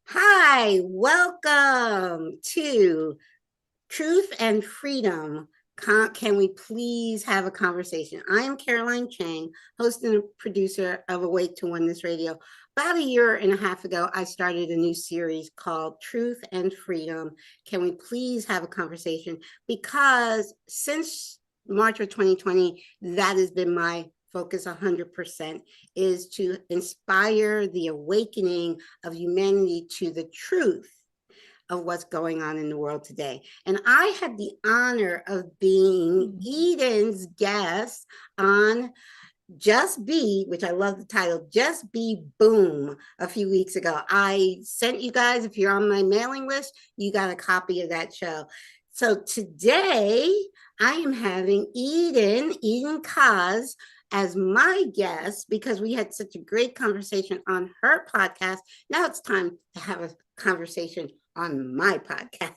Hi, welcome to Truth and Freedom. Can we please have a conversation? I am Caroline Chang, host and producer of Awake to Oneness Radio. About a year and a half ago, I started a new series called Truth and Freedom. Can we please have a conversation? Because since March of 2020, that has been my focus 100%, is to inspire the awakening of humanity to the truth of what's going on in the world today. And I had the honor of being Eden's guest on Just Be, which I love the title, Just Be Boom, a few weeks ago. I sent you guys, if you're on my mailing list, you got a copy of that show. So today I am having Eden Koz, as my guest because we had such a great conversation on her podcast. Now it's time to have a conversation on my podcast.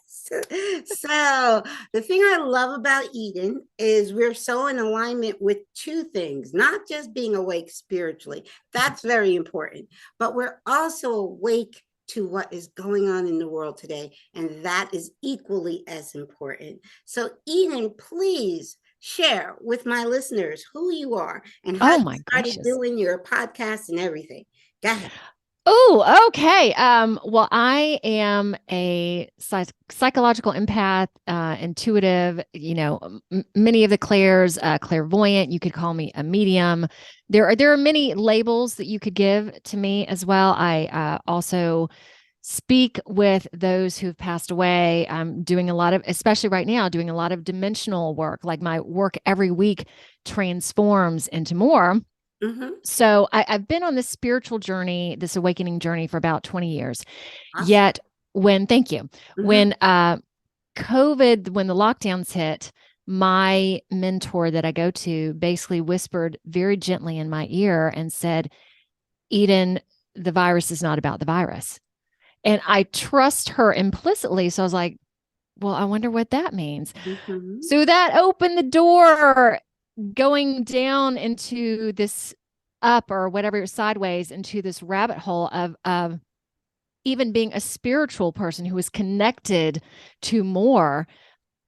So the thing I love about Eden is we're so in alignment with two things, not just being awake spiritually. That's very important, but we're also awake to what is going on in the world today. And that is equally as important. So Eden, please share with my listeners who you are and how Oh you my started gracious. doing your podcast and everything. Go ahead. Oh, okay. Well, I am a psychological empath, intuitive, many of the clairs, clairvoyant. You could call me a medium. There are many labels that you could give to me as well. I also speak with those who've passed away. I'm doing a lot of, especially right now, doing a lot of dimensional work. Like my work every week transforms into more. Mm-hmm. So I've been on this spiritual journey, this awakening journey for about 20 years. Awesome. Yet thank you, Mm-hmm. when COVID, when the lockdowns hit, my mentor that I go to basically whispered very gently in my ear and said, Eden, the virus is not about the virus. And I trust her implicitly. So I was like, well, I wonder what that means. Mm-hmm. So that opened the door going down into this up or whatever sideways into this rabbit hole of even being a spiritual person who is connected to more.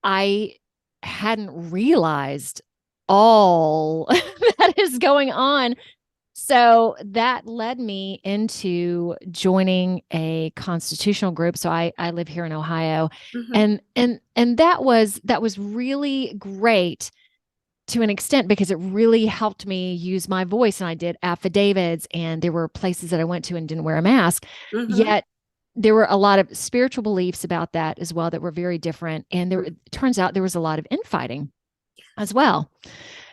I hadn't realized all that is going on. So that led me into joining a constitutional group. So I live here in Ohio, Mm-hmm. and that was really great to an extent because it really helped me use my voice. And I did affidavits, and there were places that I went to and didn't wear a mask. Mm-hmm. Yet there were a lot of spiritual beliefs about that as well that were very different. And there, it turns out there was a lot of infighting as well.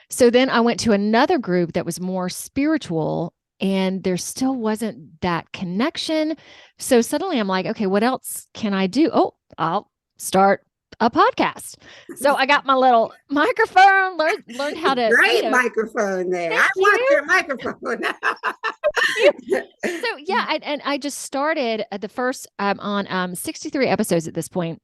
So then I went to another group that was more spiritual, and there still wasn't that connection. So suddenly I'm like, okay, what else can I do? Oh, I'll start a podcast. So I got my little microphone, learned how to, Great microphone there. I thank want you. your microphone. You. So yeah, and I just started at the first on 63 episodes at this point.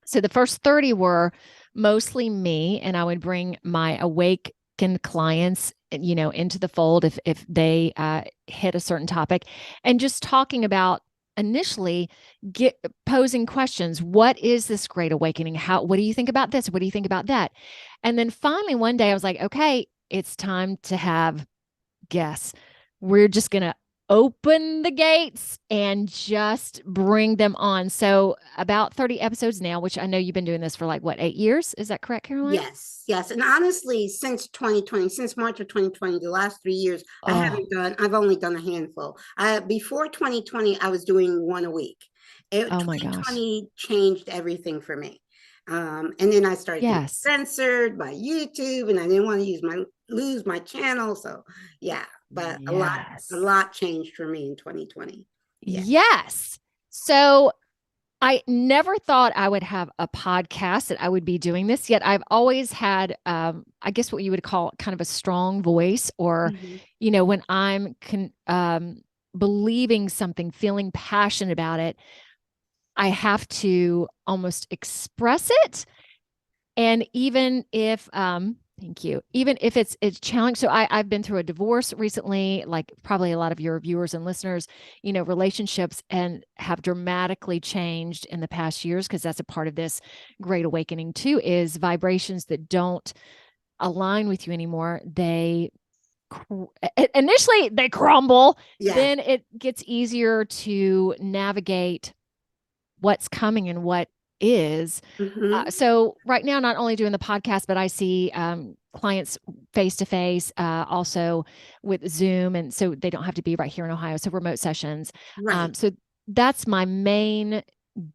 So the first 30 were mostly me, and I would bring my awakened clients, into the fold if they hit a certain topic, and just talking about initially get posing questions. What is this great awakening? What do you think about this? What do you think about that? And then finally one day I was like, okay, it's time to have guests. We're just going to open the gates and just bring them on. So, about 30 episodes now, which I know you've been doing this for like what, 8 years? Is that correct, Caroline? Yes, yes. And honestly, since 2020, since March of 2020, the last 3 years, Oh, I've only done a handful. Before 2020, I was doing one a week. oh my gosh. 2020 changed everything for me. And then I started getting Yes. censored by YouTube, and I didn't want to lose my channel. So yeah, but a Yes. lot changed for me in 2020. Yeah. Yes. So, I never thought I would have a podcast that I would be doing this, yet I've always had, I guess what you would call kind of a strong voice, or, Mhm. when I'm believing something, feeling passionate about it, I have to almost express it. And even if Thank you. Even if it's challenging. So I've been through a divorce recently, like probably a lot of your viewers and listeners, relationships and have dramatically changed in the past years because that's a part of this great awakening too, is vibrations that don't align with you anymore. Initially they crumble, Yeah. then it gets easier to navigate what's coming and what is. Hmm. So right now, not only doing the podcast, but I see clients face to face, also with Zoom, and so they don't have to be right here in Ohio. So remote sessions. Right. So that's my main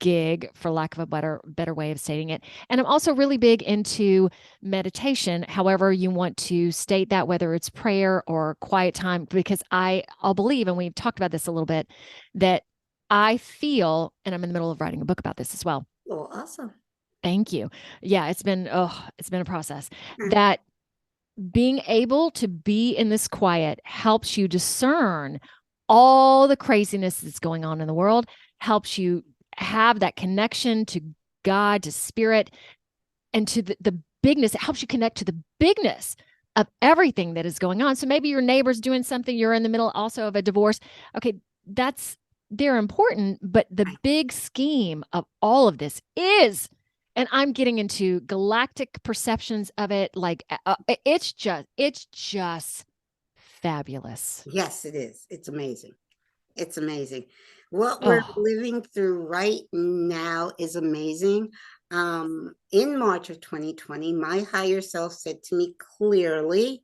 gig, for lack of a better way of stating it. And I'm also really big into meditation. However, you want to state that, whether it's prayer or quiet time, because I'll believe, and we've talked about this a little bit, that I feel, and I'm in the middle of writing a book about this as well. Oh, awesome. Thank you. Yeah, it's been a process, that being able to be in this quiet helps you discern all the craziness that's going on in the world, helps you have that connection to God, to spirit, and to the bigness. It helps you connect to the bigness of everything that is going on. So maybe your neighbor's doing something, you're in the middle also of a divorce. Okay, they're important, but the Right. big scheme of all of this is, and I'm getting into galactic perceptions of it, like it's just fabulous. Yes, it is. It's amazing. It's amazing. What we're Oh, living through right now is amazing. In March of 2020, my higher self said to me clearly,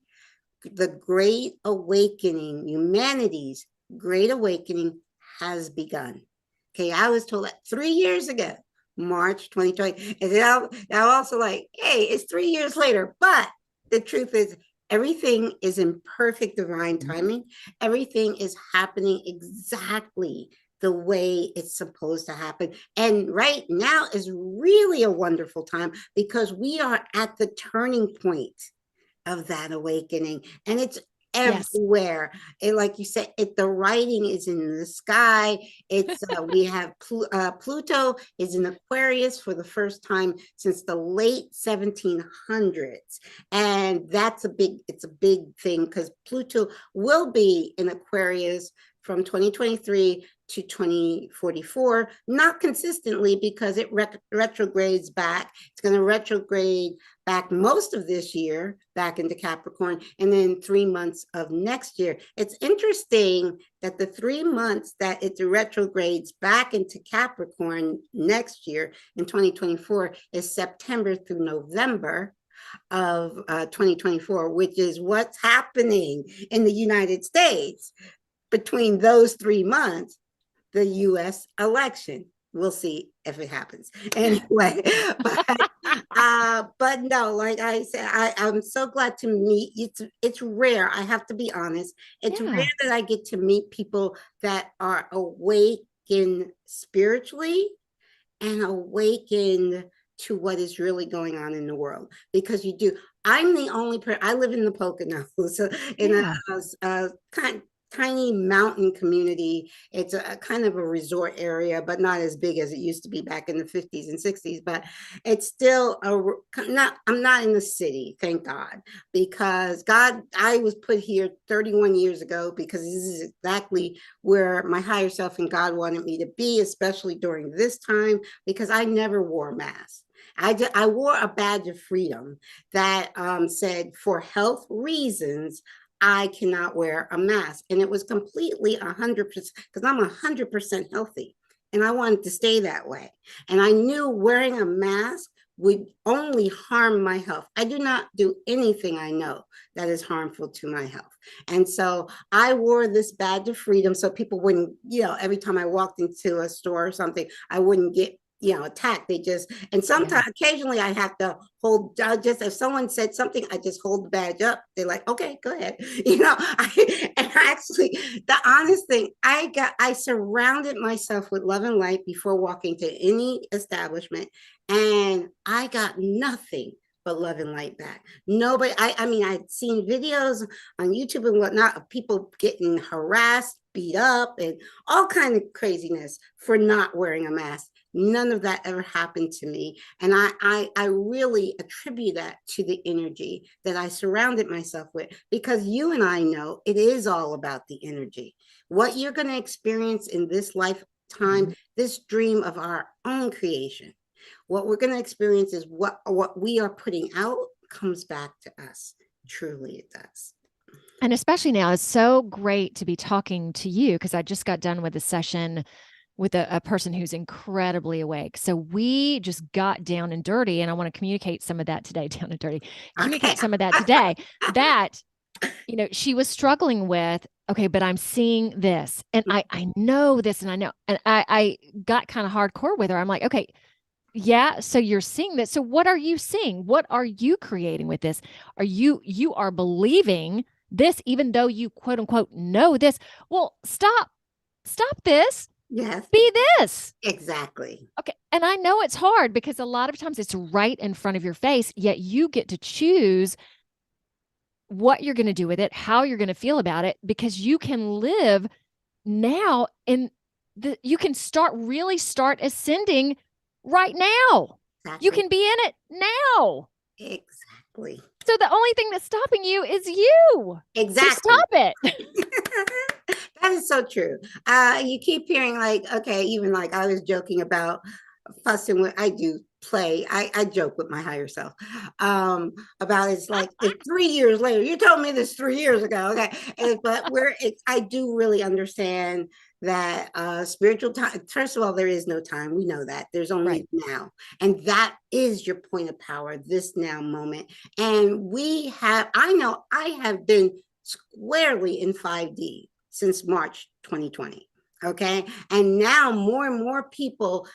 the Great Awakening, humanity's Great Awakening has begun. Okay, I was told that 3 years ago, March 2020. And now I'm also like, hey, it's 3 years later. But the truth is, everything is in perfect divine timing. Everything is happening exactly the way it's supposed to happen. And right now is really a wonderful time because we are at the turning point of that awakening, and it's yes. everywhere. And like you said, the writing is in the sky. It's we have Pluto is in Aquarius for the first time since the late 1700s, and it's a big thing because Pluto will be in Aquarius from 2023 to 2044, not consistently because it retrogrades back. It's going to retrograde back most of this year back into Capricorn, and then 3 months of next year. It's interesting that the 3 months that it retrogrades back into Capricorn next year in 2024 is September through November of 2024, which is what's happening in the United States between those 3 months, the US election. We'll see if it happens anyway. But no, like I said, I'm so glad to meet. It's rare. I have to be honest. It's rare Yeah. that I get to meet people that are awakened spiritually and awakened to what is really going on in the world. Because you do. I'm the only person. I live in the Poconos, so in Yeah. a tiny mountain community. It's a kind of a resort area, but not as big as it used to be back in the 50s and 60s. But it's still not. I'm not in the city, thank God, because God, I was put here 31 years ago because this is exactly where my higher self and God wanted me to be, especially during this time, because I never wore a mask. I wore a badge of freedom that said, for health reasons, I cannot wear a mask. And it was completely 100% because I'm 100% healthy and I wanted to stay that way. And I knew wearing a mask would only harm my health. I do not do anything I know that is harmful to my health. And so I wore this badge of freedom so people wouldn't, every time I walked into a store or something, I wouldn't get attacked. They just, and Yeah. sometimes occasionally I have to hold, just if someone said something, I just hold the badge up. They're like, okay, go ahead. And actually the honest thing, I surrounded myself with love and light before walking to any establishment, and I got nothing but love and light back. Nobody, I mean, I'd seen videos on YouTube and whatnot of people getting harassed, beat up, and all kind of craziness for not wearing a mask. None of that ever happened to me. And I really attribute that to the energy that I surrounded myself with, because you and I know it is all about the energy. What you're going to experience in this lifetime, this dream of our own creation, what we're going to experience is what we are putting out comes back to us. Truly, it does. And especially now, it's so great to be talking to you, because I just got done with a session with a person who's incredibly awake. So we just got down and dirty, and I want to communicate some of that today, down and dirty, communicate some of that today, that, she was struggling with, okay, but I'm seeing this, and I know this, and I know, and I got kind of hardcore with her. I'm like, okay, yeah, so you're seeing this. So what are you seeing? What are you creating with this? You are believing this, even though you quote unquote know this. Well, stop this. Yes. Be this. Exactly. Okay. And I know it's hard, because a lot of times it's right in front of your face, yet you get to choose what you're going to do with it, how you're going to feel about it, because you can live now you can start ascending right now. Exactly. You can be in it now. Exactly. So the only thing that's stopping you is you. Exactly. So stop it. That is so true. You keep hearing, like, okay, even like I was joking about fussing with, I do play, I joke with my higher self about, it's like, it's 3 years later, you told me this 3 years ago, okay, but I do really understand that spiritual time, first of all, there is no time, we know that, there's only now, and that is your point of power, this now moment. And I know I have been squarely in 5D since March 2020. Okay. And now more and more people,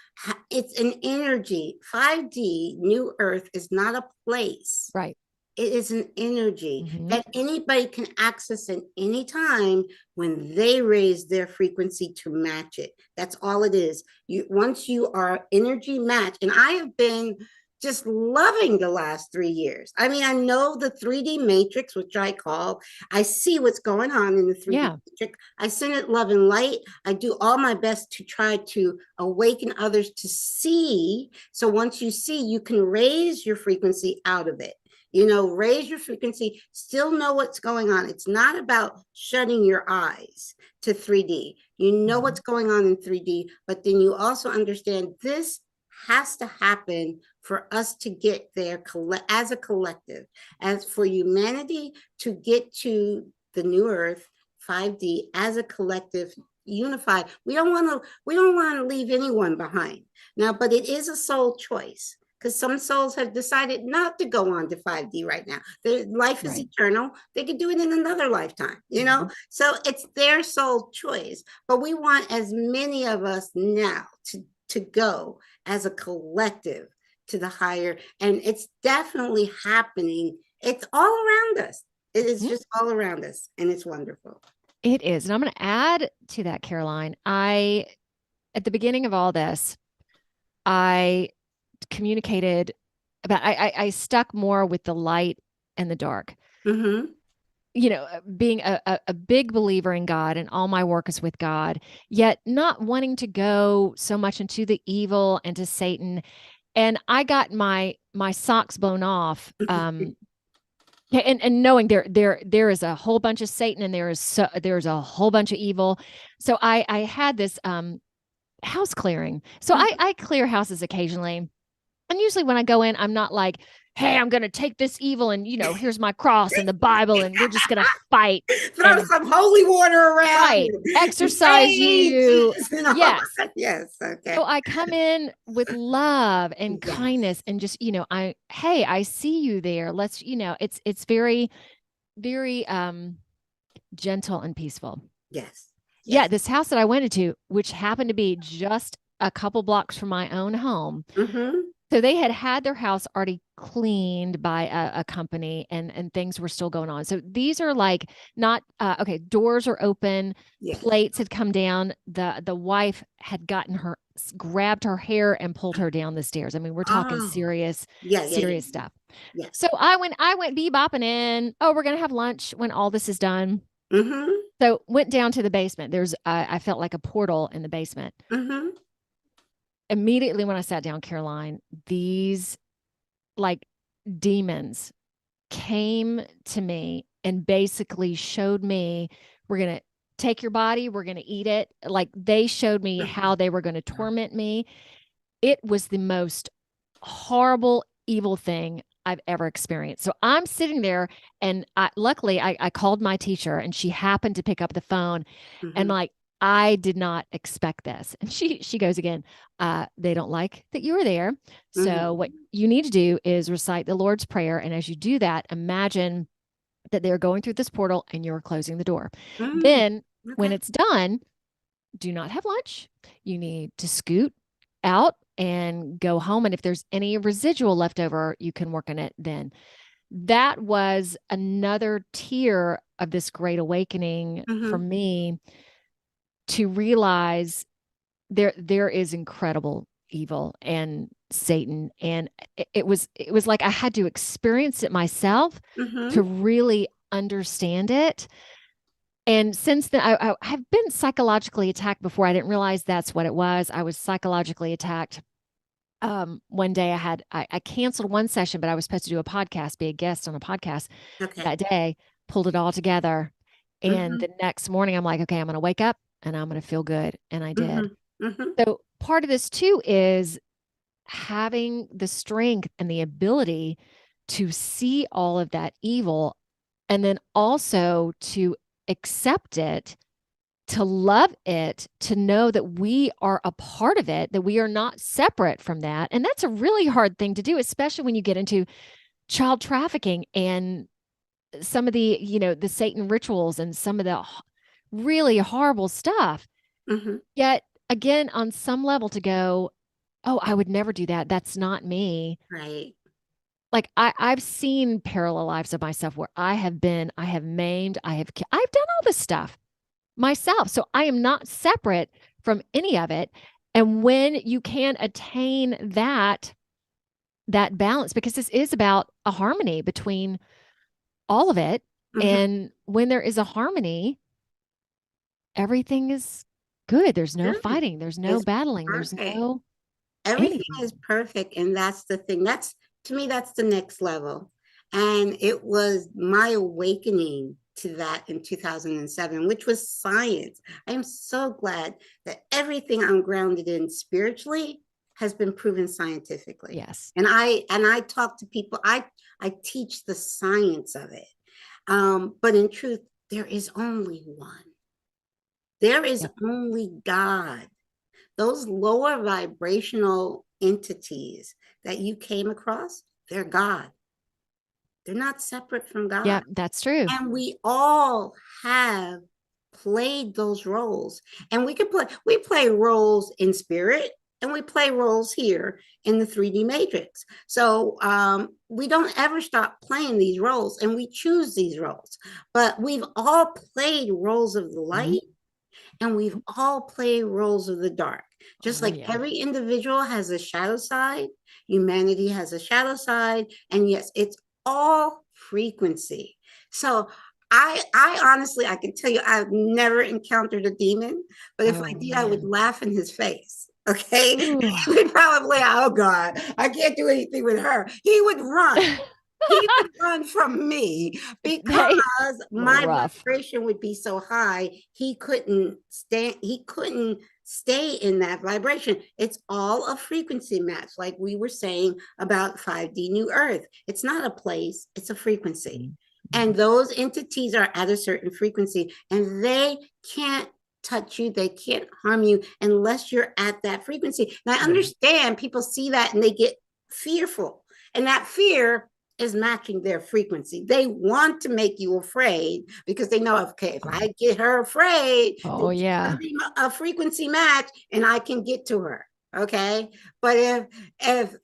it's an energy. 5D, New Earth, is not a place. Right. It is an energy that anybody can access at any time when they raise their frequency to match it. That's all it is. Once you are energy matched, and I have been just loving the last 3 years. I mean, I know the 3D matrix, which I see what's going on in the 3D matrix. I send it love and light. I do all my best to try to awaken others to see. So once you see, you can raise your frequency out of it. Raise your frequency, still know what's going on. It's not about shutting your eyes to 3D. You know what's going on in 3D, but then you also understand this has to happen for us to get there as a collective, as for humanity to get to the new earth, 5D, as a collective, unified. We don't want to leave anyone behind now, but it is a soul choice, because some souls have decided not to go on to 5D right now. Their life is eternal. They could do it in another lifetime, So it's their soul choice. But we want as many of us now to go as a collective to the higher. And it's definitely happening. It's all around us. It is just all around us. And it's wonderful. It is. And I'm going to add to that, Caroline. At the beginning of all this, I communicated about, I stuck more with the light and the dark. Being a big believer in God, and all my work is with God, yet not wanting to go so much into the evil and to Satan. And I got my socks blown off. And knowing there is a whole bunch of Satan, and there's a whole bunch of evil. So I had this house clearing. So I clear houses occasionally. And usually when I go in, I'm not like, hey, I'm going to take this evil and, here's my cross and the Bible, and we're just going to fight. Throw some holy water around. Right. Exercise you. Yes. Yes. Okay. So I come in with love and kindness, and just, hey, I see you there. Let's, it's very, very gentle and peaceful. Yes. Yeah. This house that I went into, which happened to be just a couple blocks from my own home. So they had their house already cleaned by a company, and things were still going on. So these are like not, okay, doors are open, plates had come down. The wife had grabbed her hair and pulled her down the stairs. I mean, we're talking serious stuff. So I went bebopping in. Oh, we're going to have lunch when all this is done. So went down to the basement. I felt like a portal in the basement. immediately when I sat down, Caroline, these like demons came to me and basically showed me, we're going to take your body, we're going to eat it. Like they showed me how they were going to torment me. It was the most horrible, evil thing I've ever experienced. So I'm sitting there, and luckily I called my teacher, and she happened to pick up the phone, and Mhm. like, I did not expect this. And she goes again, they don't like that you were there. So what Mhm. you need to do is recite the Lord's Prayer. And as you do that, imagine that they're going through this portal and you're closing the door. Mm. Then when Okay. it's done, do not have lunch. You need to scoot out and go home. And if there's any residual left over, you can work on it then. That was another tier of this great awakening for Mhm. me, to realize there is incredible evil and Satan. And it was like I had to experience it myself Mhm. to really understand it. And since then, I have been psychologically attacked before. I didn't realize that's what it was. I was psychologically attacked. One day I canceled one session, but I was supposed to do a podcast, be a guest on a podcast Okay. that day, pulled it all together. And Mhm. the next morning, I'm like, okay, I'm going to wake up and I'm going to feel good. And I did. Mhm. Mhm. So part of this too is having the strength and the ability to see all of that evil, and then also to accept it, to love it, to know that we are a part of it, that we are not separate from that. And that's a really hard thing to do, especially when you get into child trafficking and some of the, the Satan rituals and some of the really horrible stuff. Mhm. Yet again, on some level, to go, oh, I would never do that. That's not me. Right. Like I've seen parallel lives of myself where I have maimed, I've done all this stuff myself. So I am not separate from any of it. And when you can attain that balance, because this is about a harmony between all of it. Mhm. And when there is a harmony, everything is good. There's no Good. fighting, there's no It's battling, there's perfect. no Everything anything. is perfect, and that's the thing. That's, to me, that's the next level. And it was my awakening to that in 2007, which was science. I am so glad that everything I'm grounded in spiritually has been proven scientifically. Yes. And I talk to people, I teach the science of it. But in truth, there is only one. There is Yep. only God. Those lower vibrational entities that you came across, they're God. They're not separate from God. Yep. That's true. And we all have played those roles. And we play roles in spirit, and we play roles here in the 3D matrix. So we don't ever stop playing these roles, and we choose these roles. But we've all played roles of the Mhm. light, and we've all played roles of the dark. Just Oh like yeah. every individual has a shadow side, humanity has a shadow side, and yes, it's all frequency. So I honestly, I can tell you, I've never encountered a demon, but if I Oh did, I would man. laugh in his face. Okay, Ooh. he would probably, oh God, I can't do anything with her. He would run. He would run from me They because my rough. vibration would be so high, he couldn't stay in that vibration. It's all a frequency match, like we were saying about 5D New Earth. It's not a place, it's a frequency. And Mhm. those entities are at a certain frequency, and they can't touch you, they can't harm you unless you're at that frequency. And I Mhm. understand people see that and they get fearful, and that fear is matching their frequency. They want to make you afraid because they know, okay, if I get her afraid, then Oh she's going to yeah. be a frequency match and I can get to her. Okay. But if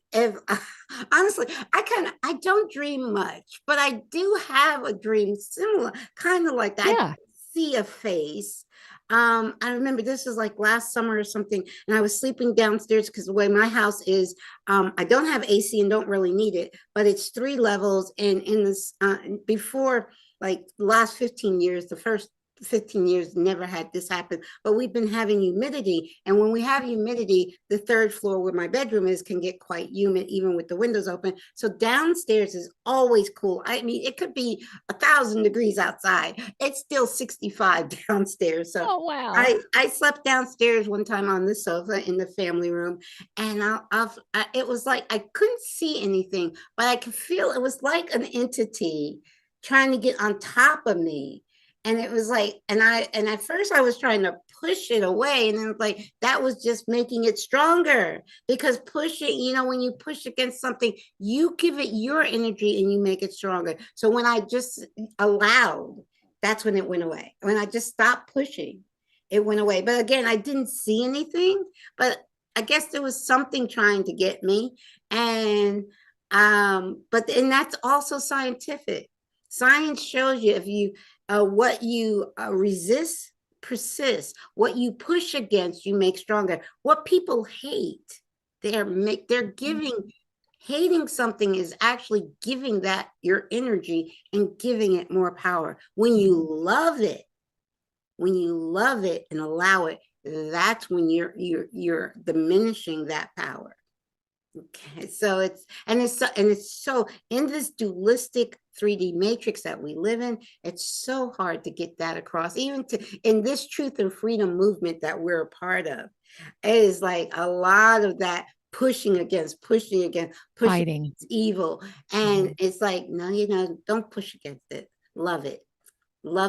honestly, I don't dream much, but I do have a dream similar, kind of like that. I Yeah. see a face. I remember this was like last summer or something, and I was sleeping downstairs because the way my house is, I don't have AC and don't really need it, but it's 3 levels. And in this, before, like the last 15 years, the first 15 years never had this happen, but we've been having humidity. And when we have humidity, the third floor where my bedroom is can get quite humid, even with the windows open. So downstairs is always cool. I mean, it could be 1,000 degrees outside. It's still 65 downstairs. So Oh, wow. I slept downstairs one time on the sofa in the family room, and it was like I couldn't see anything, but I could feel it was like an entity trying to get on top of me. And it was like, and at first I was trying to push it away, and then it was like that was just making it stronger, because pushing, when you push against something, you give it your energy and you make it stronger. So when I just allowed, that's when it went away. When I just stopped pushing, it went away. But again, I didn't see anything, but I guess there was something trying to get me. And and that's also scientific. Science shows you, if you what you resist persists, what you push against you make stronger. What people hate, they're giving, hating something is actually giving that your energy and giving it more power. When you love it, and allow it, that's when you're diminishing that power. Okay, so it's so in this dualistic 3D matrix that we live in, it's so hard to get that across, even in this truth and freedom movement that we're a part of. It is like a lot of that pushing against Fighting. evil. And it's like, no, don't push against it. Love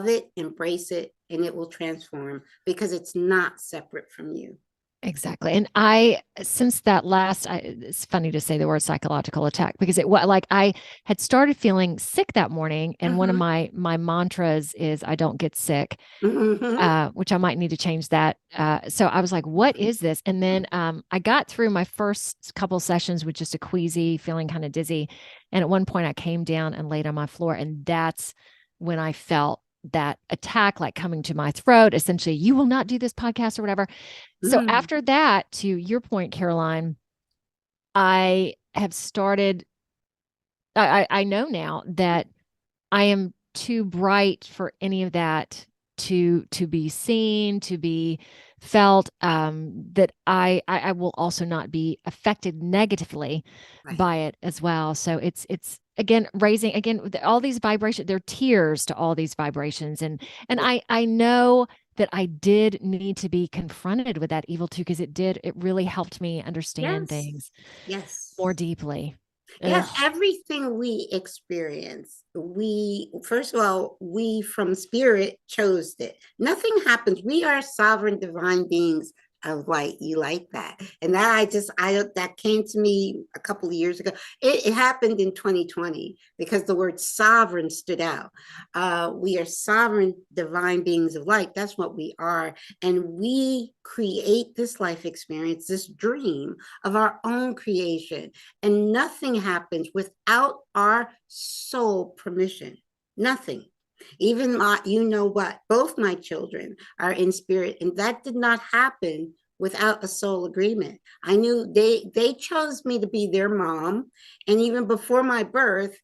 it, embrace it, and it will transform, because it's not separate from you. Exactly. And since that it's funny to say the word psychological attack, because I had started feeling sick that morning. And one of my mantras is, I don't get sick, which I might need to change that. So I was like, what is this? And then I got through my first couple sessions with just a queasy, feeling kind of dizzy. And at one point I came down and laid on my floor. And that's when I felt that attack, like coming to my throat, essentially, you will not do this podcast or whatever. So after that, to your point, Caroline, I have started, I know now that I am too bright for any of that to be seen, to be felt, that I will also not be affected negatively by it as well. So it's again raising all these vibrations. They're tiers to all these vibrations, and I know that I did need to be confronted with that evil too, because it really helped me understand things more deeply. Yeah, everything we experience, first of all, we from spirit chose it. Nothing happens. We are sovereign divine beings of light. You like that? And that came to me a couple of years ago. It happened in 2020 because the word sovereign stood out. We are sovereign divine beings of light. That's what we are. And we create this life experience, this dream of our own creation. And nothing happens without our soul permission. Nothing. Even both my children are in spirit, and that did not happen without a soul agreement. I knew they chose me to be their mom, and even before my birth,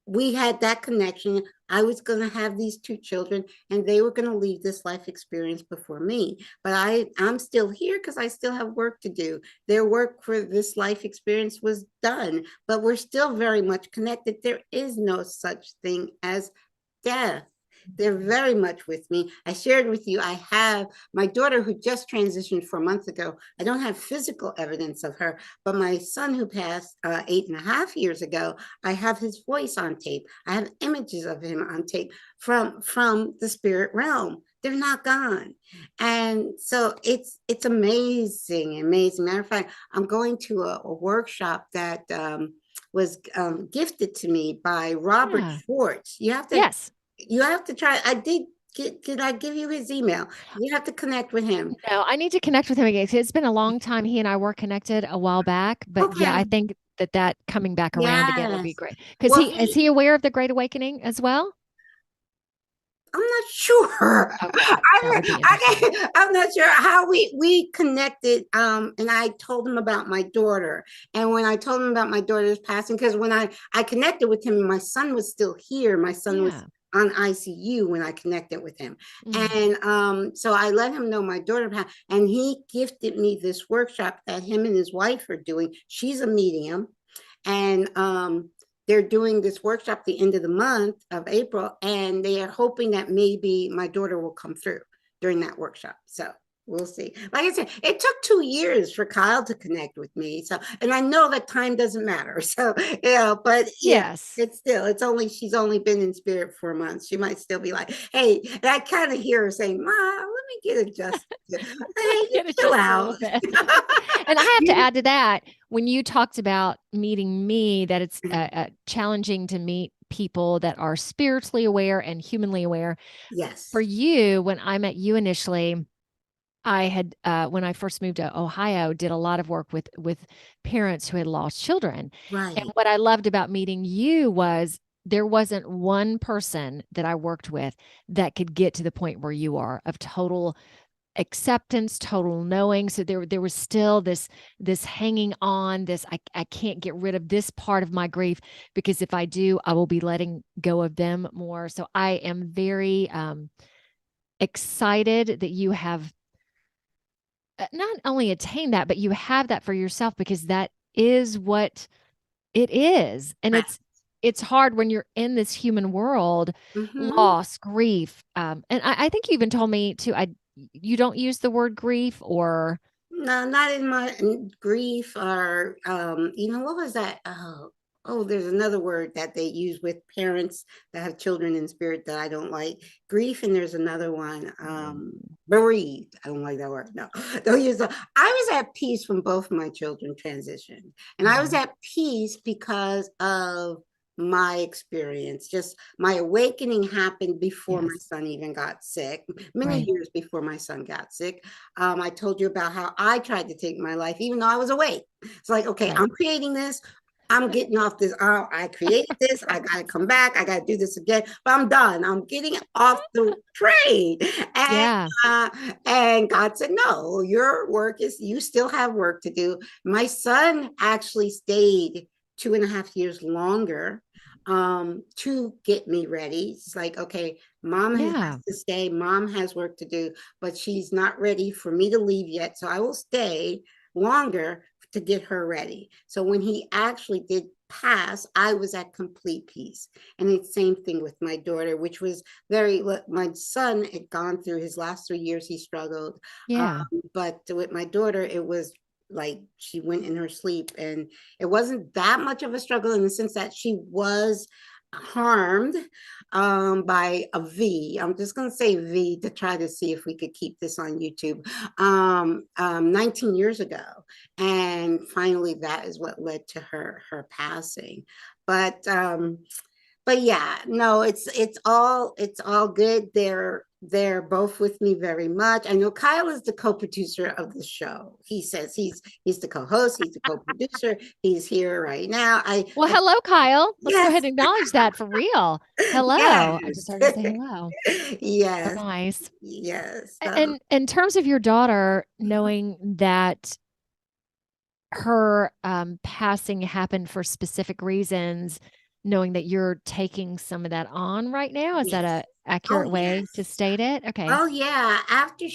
we had that connection. I was going to have these two children, and they were going to leave this life experience before me. But I'm still here because I still have work to do. Their work for this life experience was done, but we're still very much connected. There is no such thing as death. They're very much with me. I shared with you, I have my daughter who just transitioned 4 months ago. I don't have physical evidence of her, but my son who passed 8.5 years ago, I have his voice on tape. I have images of him on tape from the spirit realm. They're not gone. And so it's amazing. Matter of fact, I'm going to a workshop that was gifted to me by Robert Schwartz. You have to try. Did I give you his email? You have to connect with him. No, I need to connect with him again. It's been a long time. He and I were connected a while back, but yeah, I think that coming back around again would be great. Because is he aware of the Great Awakening as well? I'm not sure. Okay, I'm not sure how we connected. And I told him about my daughter. And when I told him about my daughter's passing, because when I connected with him, my son was still here. My son was on ICU when I connected with him. Mm. And so I let him know my daughter passed, and he gifted me this workshop that him and his wife are doing. She's a medium, and they're doing this workshop the end of the month of April, and they are hoping that maybe my daughter will come through during that workshop. So we'll see. Like I said, it took 2 years for Kyle to connect with me. So, and I know that time doesn't matter. So, but yeah, Yes. she's only been in spirit for months. She might still be like, hey, and I kind of hear her saying, Ma, let me get adjusted. Hey, Get it chill just a out. little bit. And I have to add to that, when you talked about meeting me, that it's challenging to meet people that are spiritually aware and humanly aware. Yes. For you, when I met you initially, I had when I first moved to Ohio, did a lot of work with parents who had lost children. And Right. what I loved about meeting you was there wasn't one person that I worked with that could get to the point where you are, of total acceptance, total knowing. So there was still this hanging on, this I can't get rid of this part of my grief, because if I do, I will be letting go of them more. So I am very excited that you have not only attained that, but you have that for yourself, because that is what it is. And Right. it's hard when you're in this human world, Mm-hmm. loss, grief. And I think you even told me too, you don't use the word grief or No, not in my grief or what was that? Oh, there's another word that they use with parents that have children in spirit that I don't like. Grief, and there's another one, bereaved. I don't like that word. No, don't use the. I was at peace when both my children transitioned, and I was Mhm. at peace because of my experience. Just my awakening happened before my Yes. son even got sick, many Right. years before my son got sick. I told you about how I tried to take my life, even though I was awake. It's like, okay, Right. I'm creating this. I'm getting off this. I created this. I got to come back. I got to do this again. But I'm done. I'm getting off the train. And Yeah. uh, and God said, no, your work is. You still have work to do. My son actually stayed 2.5 years longer to get me ready. It's like, okay, mom has Yeah. to stay. Mom has work to do, but she's not ready for me to leave yet. So I will stay longer to get her ready. So when he actually did pass, I was at complete peace. And it's the same thing with my daughter, which was my son had gone through his last 3 years, he struggled. Yeah. But with my daughter, it was like she went in her sleep, and it wasn't that much of a struggle in the sense that she was harmed by a V. I'm just going to say V to try to see if we could keep this on YouTube. 19 years ago, and finally, that is what led to her passing. But yeah, no, it's all good. They're both with me very much. I know Kyle is the co-producer of the show. He says he's the co-host, he's the co-producer, he's here right now. Well, hello, Kyle. Let's go Yes. ahead and acknowledge that for real. Hello. I just Yes. heard him say hello. So Yes. nice. Yes. And in terms of your daughter, Mhm. knowing that her passing happened for specific reasons, knowing that you're taking some of that on right now, is that Yes. a Oh accurate way to yes. state it? Okay. Oh yeah, after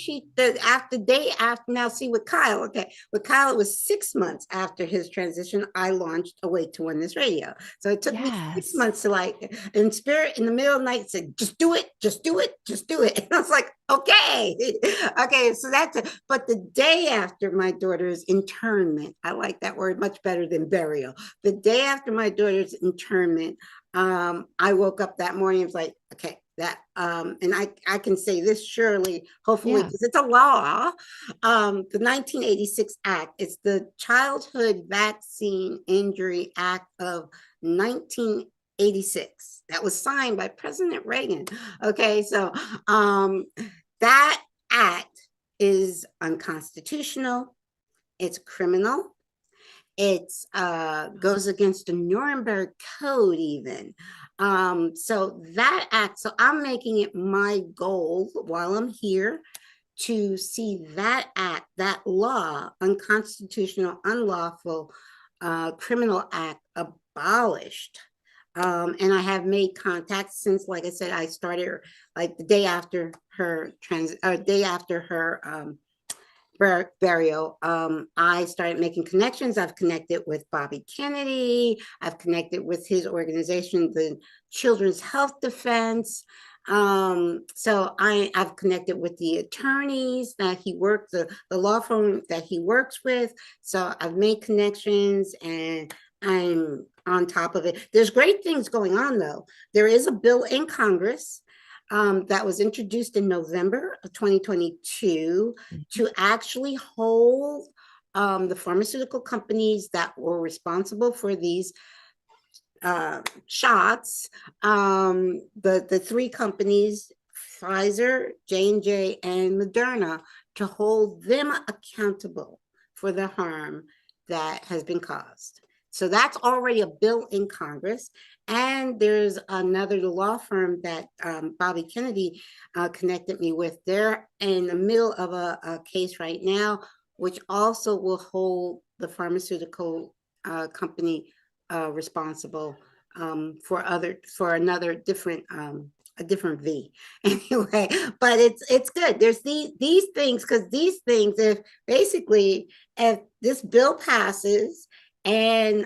day after, now see with Kyle, okay, with Kyle it was 6 months after his transition, I launched Awake to Oneness Radio. So it took me six Yes. months to, like, in spirit in the middle of the night, said, just do it, just do it, just do it. And I was like, okay, okay, so that's it. But the day after my daughter's internment, I like that word much better than burial. The day after my daughter's internment, I woke up that morning and was like, okay, that and I can say this surely, hopefully, Yeah. because it's a law. The 1986 Act, it's the Childhood Vaccine Injury Act of 1986 that was signed by President Reagan. Okay, so that act is unconstitutional, it's criminal, it goes against the Nuremberg Code, even. So that act, so I'm making it my goal while I'm here to see that act, that law, unconstitutional, unlawful criminal act abolished. And I have made contacts since, like I said, I started like the day after her burial. I started making connections. I've connected with Bobby Kennedy. I've connected with his organization, the Children's Health Defense. So I've connected with the attorneys that he worked, the law firm that he works with. So I've made connections and I'm on top of it. There's great things going on though. There is a bill in Congress that was introduced in November of 2022 to actually hold the pharmaceutical companies that were responsible for these shots, the three companies, Pfizer, J&J, and Moderna, to hold them accountable for the harm that has been caused. So that's already a bill in Congress. And there's another law firm that Bobby Kennedy connected me with. They're in the middle of a case right now, which also will hold the pharmaceutical company responsible for another different a different V anyway. But it's good. There's these things, because these things, if this bill passes and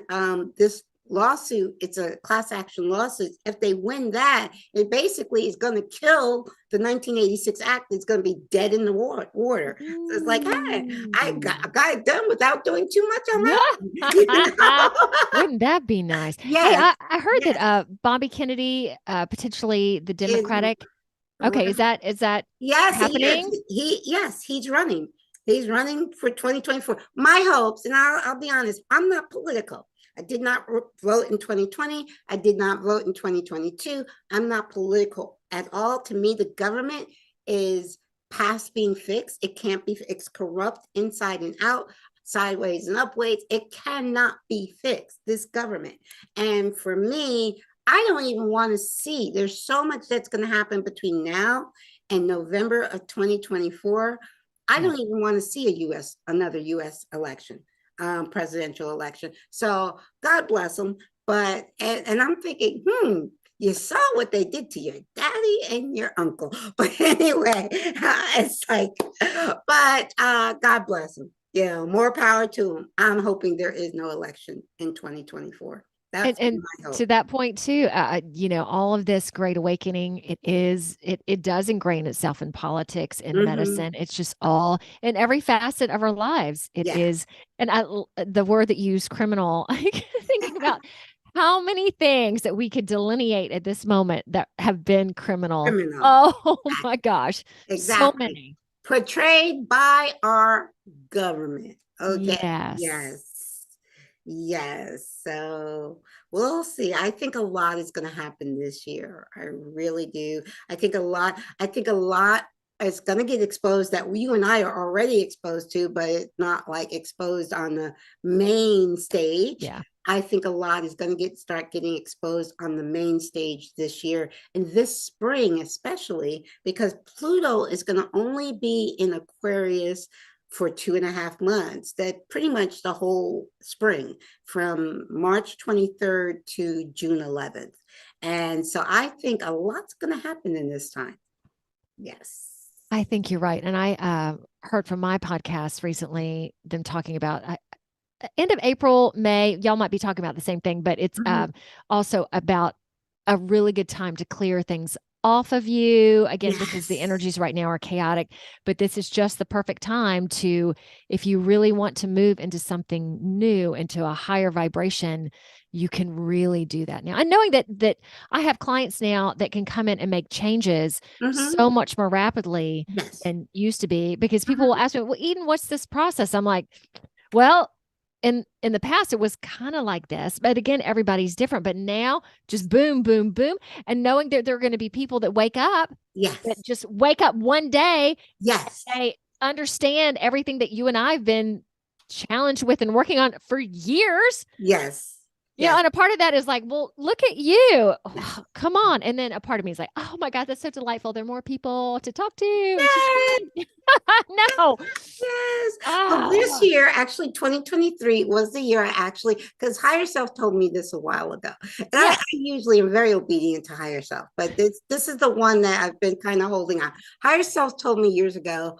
this lawsuit, it's a class action lawsuit. If they win that, it basically is going to kill the 1986 Act. It's going to be dead in the water. So it's like, hey, I got it done without doing too much on that. You know? Wouldn't that be nice? Yes. Hey, I heard that Bobby Kennedy, potentially the Democratic. Okay, is that yes happening? Yes, he's running. He's running for 2024. My hopes, and I'll be honest, I'm not political. I did not vote in 2020. I did not vote in 2022. I'm not political at all. To me, the government is past being fixed. It can't be. It's corrupt inside and out, sideways and upways. It cannot be fixed, this government. And for me, I don't even want to see. There's so much that's going to happen between now and November of 2024. I don't even want to see another U.S. election. Presidential election. So God bless them. But and I'm thinking, you saw what they did to your daddy and your uncle. But anyway, it's like, but God bless them. Yeah, more power to them. I'm hoping there is no election in 2024. That's and my hope. To that point too, all of this great awakening, it does ingrain itself in politics, in medicine. It's just all in every facet of our lives. It is. And the word that you use, criminal, thinking about how many things that we could delineate at this moment that have been criminal. Oh my gosh. Exactly. So many. Portrayed by our government. Okay. Yes. Yes. So we'll see. I think a lot is going to happen this year. I really do. I think a lot is going to get exposed that you and I are already exposed to, but it's not like exposed on the main stage. Yeah. I think a lot is going to start getting exposed on the main stage this year and this spring, especially because Pluto is going to only be in Aquarius for 2.5 months, that pretty much the whole spring from March 23rd to June 11th. And so I think a lot's going to happen in this time. Yes. I think you're right. And I heard from my podcast recently, them talking about end of April, May, y'all might be talking about the same thing, but it's also about a really good time to clear things off of you again, because the energies right now are chaotic, but this is just the perfect time to, if you really want to move into something new, into a higher vibration, you can really do that now. And knowing that I have clients now that can come in and make changes so much more rapidly than used to be, because people will ask me, well, Eden, what's this process? I'm like, well, in the past, it was kind of like this, but again, everybody's different. But now, just boom, boom, boom, and knowing that there are going to be people that wake up, that just wake up one day, they understand everything that you and I've been challenged with and working on for years. You know, Yes. and a part of that is like, well, look at you. Oh, come on. And then a part of me is like, oh my God, that's so delightful. There are more people to talk to. It's just Yes. great. No. Yes. Well, this Ah, year, actually, 2023 was the year I actually, because higher self told me this a while ago. And I yeah. usually am very obedient to higher self, but this is the one that I've been kind of holding on. Higher self told me years ago,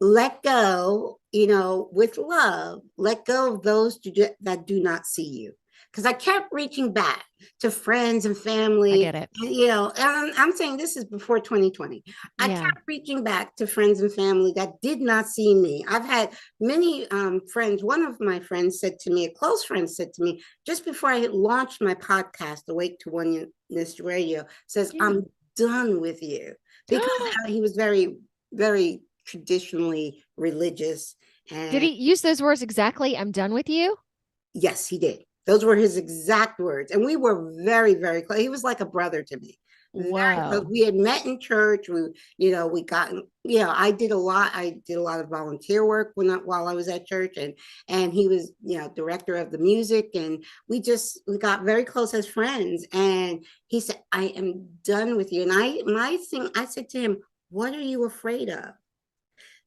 let go, with love, let go of those that do not see you. Because I kept reaching back to friends and I family, get it. and I'm saying this is before 2020. I Yeah. kept reaching back to friends and family that did not see me. I've had many friends. One of my friends said to me, a close friend said to me, just before I launched my podcast, Awake to Oneness Radio, says, Yeah. I'm done with you. Because he was very, very traditionally religious. Did And he use those words exactly? I'm done with you. yes, he did. Those were his exact words. And we were very, very close. He was like a brother to me. Very close. Whoa. We had met in church. We got, I did a lot. I did a lot of volunteer work while I was at church, and he was, director of the music, and we got very close as friends. And he said, I am done with you. And I said to him, what are you afraid of?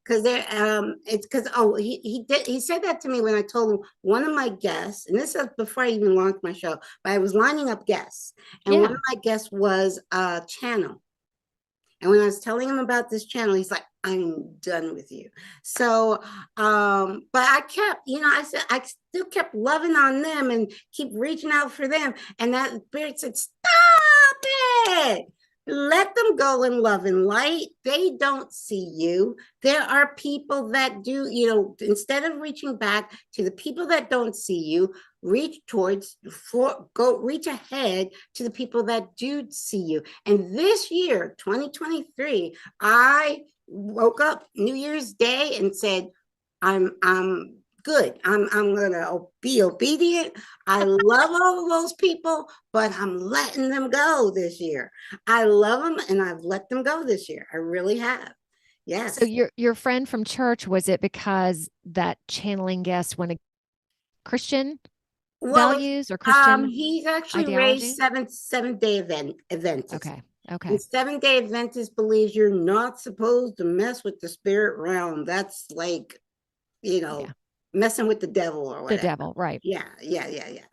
Because it's because he said that to me when I told him one of my guests, and this is before I even launched my show, but I was lining up guests, and one of Yeah. my guests was a channel. And when I was telling him about this channel, he's like, I'm done with you. So, but I kept, I said, I still kept loving on them and keep reaching out for them. And that spirit said, stop it. Let them go in love and light. They don't see you. There are people that do, instead of reaching back to the people that don't see you, reach reach ahead to the people that do see you. And this year, 2023, I woke up New Year's Day and said, I'm good. I'm gonna be obedient. I love all of those people, but I'm letting them go this year. I love them, and I've let them go this year. I really have. So Yes. your friend from church, was it because that channeling guest wanted Christian Well, values or Christian he's actually raised ideology? Seventh-day Adventist. Okay. And Okay. Seventh-day Adventist believes you're not supposed to mess with the spirit realm. That's like, you know, Yeah. messing with the devil or The whatever. devil, right. Yeah, yeah, yeah, yeah. Oh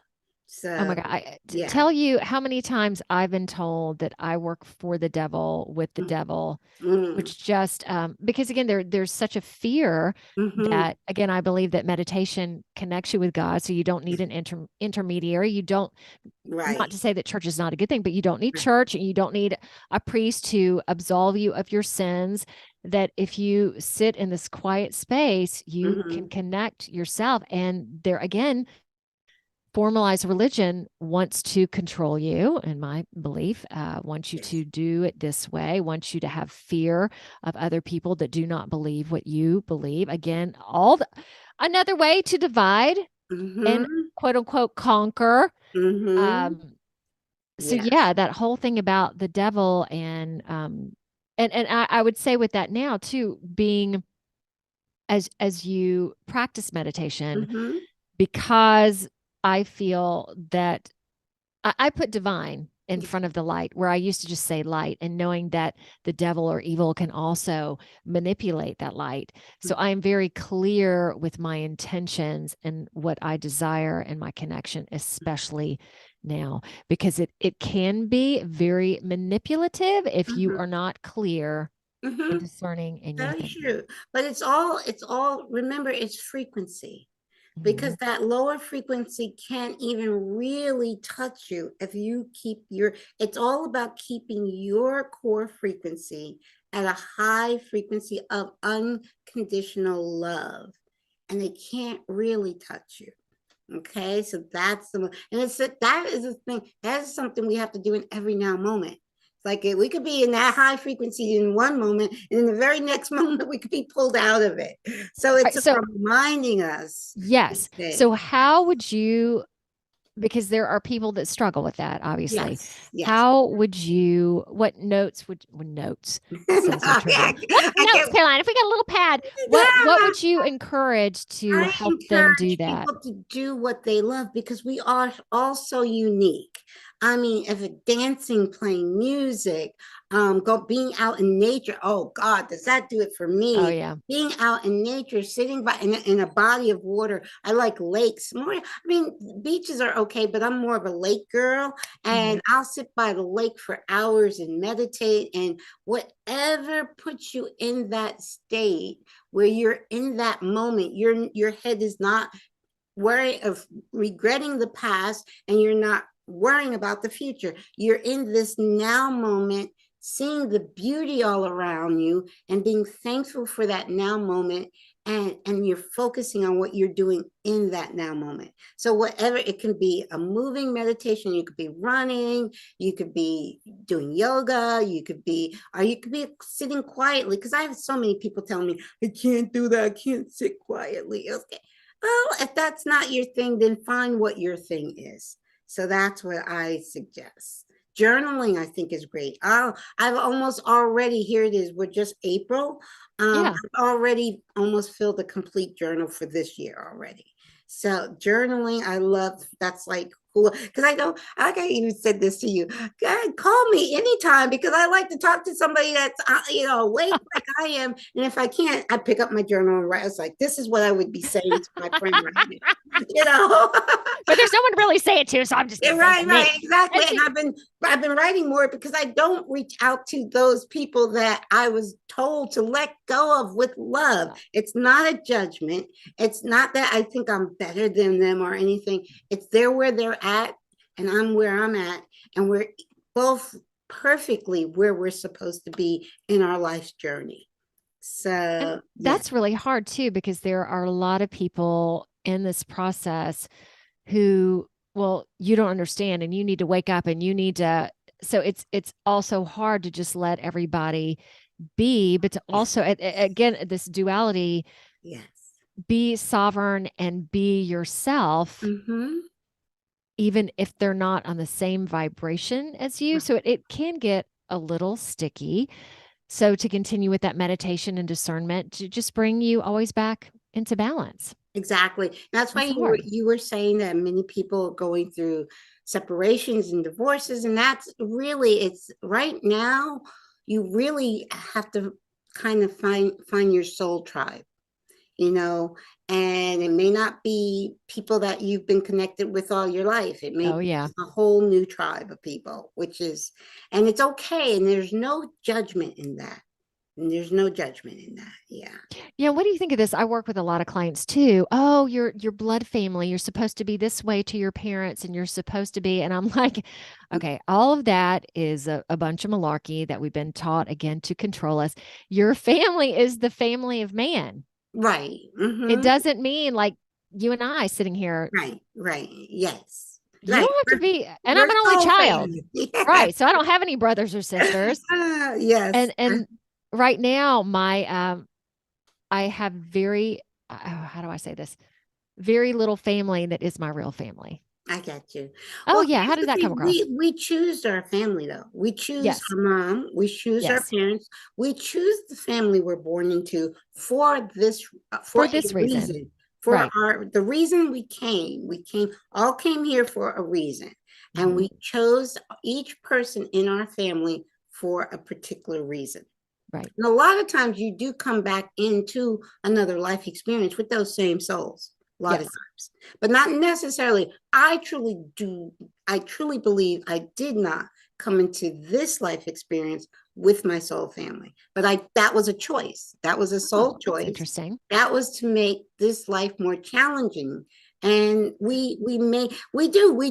So, my God. yeah. Tell you how many times I've been told that I work for the devil with the devil, Mm-hmm. which just because again, there's such a fear Mm-hmm. that again, I believe that meditation connects you with God. So you don't need an intermediary. You don't, not Right. to say that church is not a good thing, but you don't need church and you don't need a priest to absolve you of your sins. That if you sit in this quiet space, you can Mm-hmm. connect yourself. And there again, formalized religion wants to control you, in my belief, wants you Yes. to do it this way, wants you to have fear of other people that do not believe what you believe. Again, another way to divide and Mm-hmm. quote unquote conquer. Mm-hmm. Um, so Yes. yeah, that whole thing about the devil and I would say with that now too, being as you practice meditation, Mm-hmm. because I feel that I put divine in Yeah. front of the light, where I used to just say light, and knowing that the devil or evil can also manipulate that light. So I am very clear with my intentions and what I desire and my connection, especially now, because it can be very manipulative if you Mm-hmm. are not clear Mm-hmm. and discerning in your Very thinking. true. But it's all, remember, it's frequency. Because Mhm. that lower frequency can't even really touch you if you keep it's all about keeping your core frequency at a high frequency of unconditional love, and they can't really touch you. Okay, so that's and that is a thing, that is something we have to do in every now moment. It's like we could be in that high frequency in one moment, and in the very next moment we could be pulled out of it. So Right, it's so reminding us these yes. So things. how would you because there are people that struggle with that, obviously. Yes, yes. How would you, what notes would notes? That No, sounds so trivial. What I notes, get. Caroline? If we got a little pad, what would you encourage to I help them do encourage that? people to do what they love because we are all so unique. I mean, if a dancing, playing music, go being out in nature. Oh God, does that do it for Oh me? yeah. Being out in nature, sitting by in a body of water. I like lakes more. I mean, beaches are okay, but I'm more of a lake girl, Mhm. and I'll sit by the lake for hours and meditate. And whatever puts you in that state where you're in that moment, your head is not worrying of regretting the past, and you're not worrying about the future. You're in this now moment, seeing the beauty all around you and being thankful for that now moment, and you're focusing on what you're doing in that now moment. So whatever, it can be a moving meditation, you could be running, you could be doing yoga, you could be, or you could be sitting quietly, because I have so many people telling me I can't do that, I can't sit quietly. Okay, well, if that's not your thing, then find what your thing is. So that's what I suggest. Journaling, I think, is great. Oh, I've almost already, here it is, we're just April. Yeah. I've already almost filled a complete journal for this year already. So journaling, I love, that's like cool. Because I know, like I even said this to you, God, call me anytime, because I like to talk to somebody that's, awake like I am. And if I can't, I pick up my journal and write. It's like, this is what I would be saying to my friend right now, you know? But there's no one to really say it to, so I'm just Yeah, gonna say it right, to me. right, exactly. And And see, I've been writing more because I don't reach out to those people that I was told to let go of with love. It's not a judgment. It's not that I think I'm better than them or anything. It's they're where they're at and I'm where I'm at, and we're both perfectly where we're supposed to be in our life's journey. and So yeah. that's really hard too, because there are a lot of people in this process who, well, you don't understand and you need to wake up and you need to, so it's also hard to just let everybody be, but to Yeah. also again, this duality, Yes. be sovereign and be yourself, Mm-hmm. even if they're not on the same vibration as you. So it can get a little sticky. So to continue with that meditation and discernment to just bring you always back into balance. Exactly. That's why It's you were hard. you were saying that many people are going through separations and divorces, and that's really, it's right now you really have to kind of find your soul tribe, you know, and it may not be people that you've been connected with all your life. It may Oh be yeah. a whole new tribe of people, which is, and it's okay, and there's no judgment in that. And there's no judgment in that. Yeah. Yeah, what do you think of this? I work with a lot of clients too. Oh, your blood family, you're supposed to be this way to your parents and you're supposed to be, and I'm like, okay, all of that is a bunch of malarkey that we've been taught again to control us. Your family is the family of man. Right. It Mm-hmm. doesn't mean like you and I sitting here, Right, right. Yes. you Right. don't have to be, and I'm We're an only soul child. family. Yeah. Right. So I don't have any brothers or sisters. Yes. And right now my I have very how do I say this? Very little family that is my real family. I get you. Oh Well, yeah, how here's did the that come thing. across? We choose our family though. We choose Yes. our mom. We choose our Yes. parents. We choose the family we're born into for this, for For a this reason. reason. For Right. our the reason we came. We came here for a reason, and Mhm. we chose each person in our family for a particular reason. Right. And a lot of times you do come back into another life experience with those same souls, a lot of Yes. times, but not necessarily. I truly believe I did not come into this life experience with my soul family, but that was a choice. That was a soul Oh, that's choice. interesting. That was to make this life more challenging. And we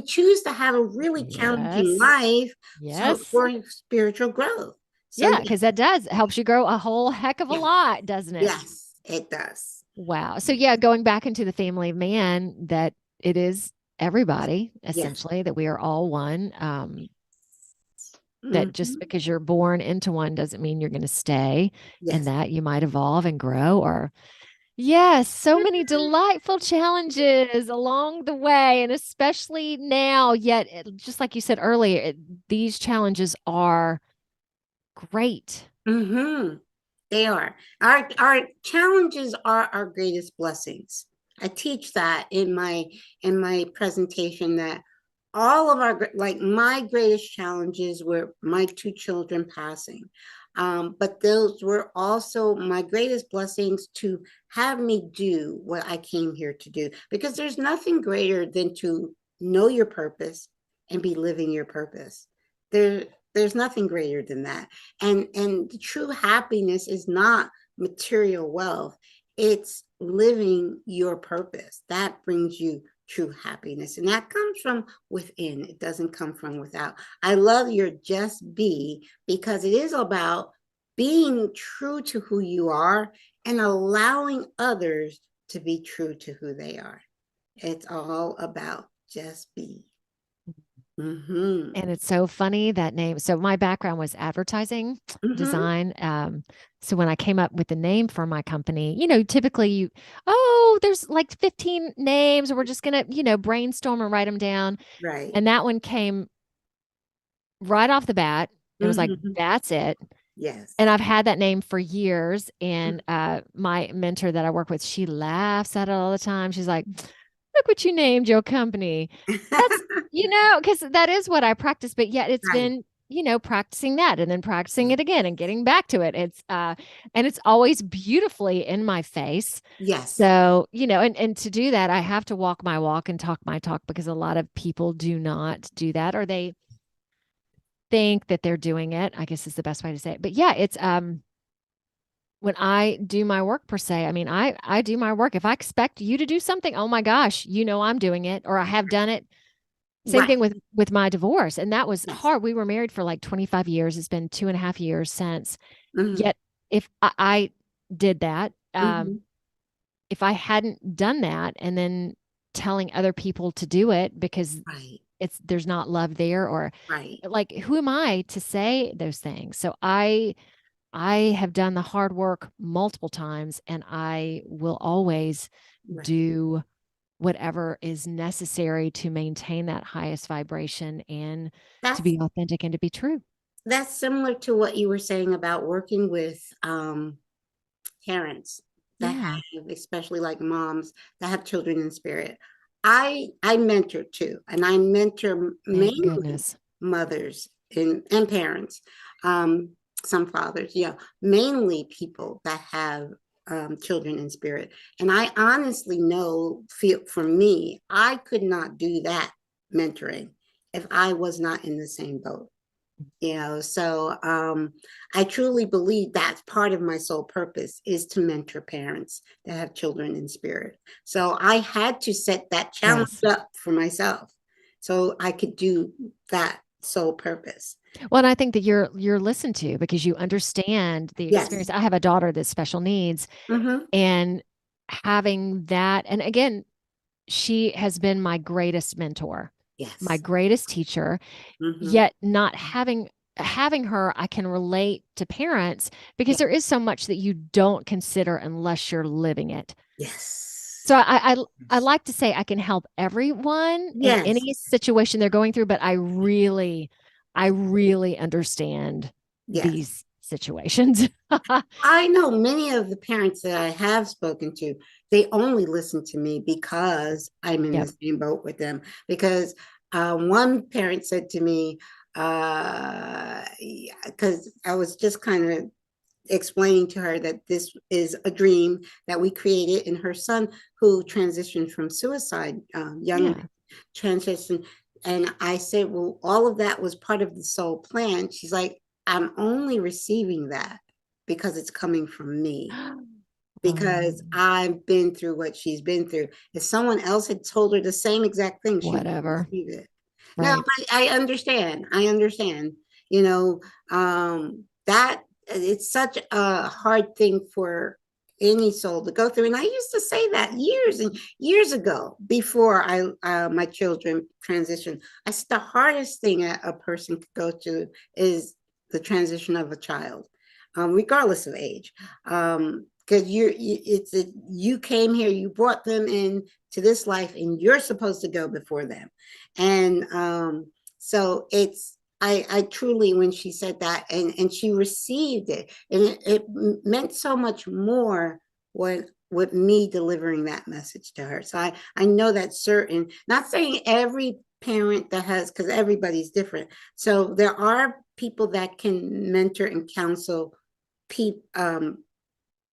choose to have a really challenging Yes. life, so Yes. for spiritual growth. So Yeah, because that does helps you grow a whole heck of a yeah, lot, doesn't it? yes, it does. Wow. So yeah, going back into the family of man, that it is everybody Yes. essentially, that we are all one. That just Mhm. because you're born into one doesn't mean you're going to stay in Yes. that. You might evolve and grow, or Yes, so many delightful challenges along the way, and especially now. Yet, just like you said earlier, these challenges are great. Mm-hmm. They are. Our challenges are our greatest blessings. I teach that in my presentation, that all of our, like, my greatest challenges were my two children passing. But those were also my greatest blessings to have me do what I came here to do, because there's nothing greater than to know your purpose and be living your purpose. There, there's nothing greater than that. And the true happiness is not material wealth. It's living your purpose. That brings you true happiness. And that comes from within. It doesn't come from without. I love your just be, because it is about being true to who you are and allowing others to be true to who they are. It's all about just be. Mm-hmm. And it's so funny that name. So my background was advertising Mm-hmm. design. So when I came up with the name for my company, typically oh, there's like 15 names, we're just gonna, brainstorm and write them down. Right. And that one came right off the bat. It was like, Mm-hmm. that's it. Yes. And I've had that name for years. And my mentor that I work with, she laughs at it all the time. She's like, look what you named your company. That's, because that is what I practice. But yet it's Right. been, practicing that and then practicing it again and getting back to it. And it's always beautifully in my face. Yes. So, and to do that, I have to walk my walk and talk my talk, because a lot of people do not do that, or they think that they're doing it, I guess is the best way to say it. But yeah, it's when I do my work per se, I mean, I do my work. If I expect you to do something, oh my gosh, I'm doing it, or I have done it. Same Right. thing with my divorce. And that was Yes. hard. We were married for like 25 years. It's been 2.5 years since. Mm-hmm. Yet if I did that, Mm-hmm. if I hadn't done that and then telling other people to do it because Right. there's not love there, or Right. like, who am I to say those things? So I have done the hard work multiple times, and I will always Right. do whatever is necessary to maintain that highest vibration and to That's be authentic and to be true. that's similar to what you were saying about working with parents that Yeah. have, especially like moms that have children in spirit. I mentor too, and I mentor Thank mainly goodness. mothers and parents, um, some fathers, yeah, mainly people that have children in spirit. And I honestly know, feel for me, I could not do that mentoring if I was not in the same boat. So I truly believe that's part of my soul purpose, is to mentor parents that have children in spirit. So I had to set that challenge Yes. up for myself so I could do that soul purpose. Well, and I think that you're listened to because you understand the experience. Yes. I have a daughter that's special needs, Mm-hmm. and having that, and again, she has been my greatest mentor, my Yes. greatest teacher. Mm-hmm. Yet not having her, I can relate to parents, because Yeah. there is so much that you don't consider unless you're living it. Yes. So I like to say I can help everyone in Yes. any situation they're going through, but I really understand Yes. these situations. I know many of the parents that I have spoken to, they only listen to me because I'm in Yep. the same boat with them. Because one parent said to me, because I was just kind of explaining to her that this is a dream that we created, and her son, who transitioned from suicide, young Yeah. transition. And I said, well, all of that was part of the soul plan. She's like, I'm only receiving that because it's coming from me, because Um, I've been through what she's been through. If someone else had told her the same exact thing, she wouldn't whatever. receive it. No, Right. but I understand. I understand. You know, that it's such a hard thing for any soul to go through. And I used to say that years and years ago, before I my children transitioned. I said the hardest thing a person could go to is the transition of a child, regardless of age. because you came here, you brought them in to this life, and you're supposed to go before them. And so I truly, when she said that, and she received it, and it meant so much more when with me delivering that message to her. So I know that certain, not saying every parent that has, because everybody's different. So there are people that can mentor and counsel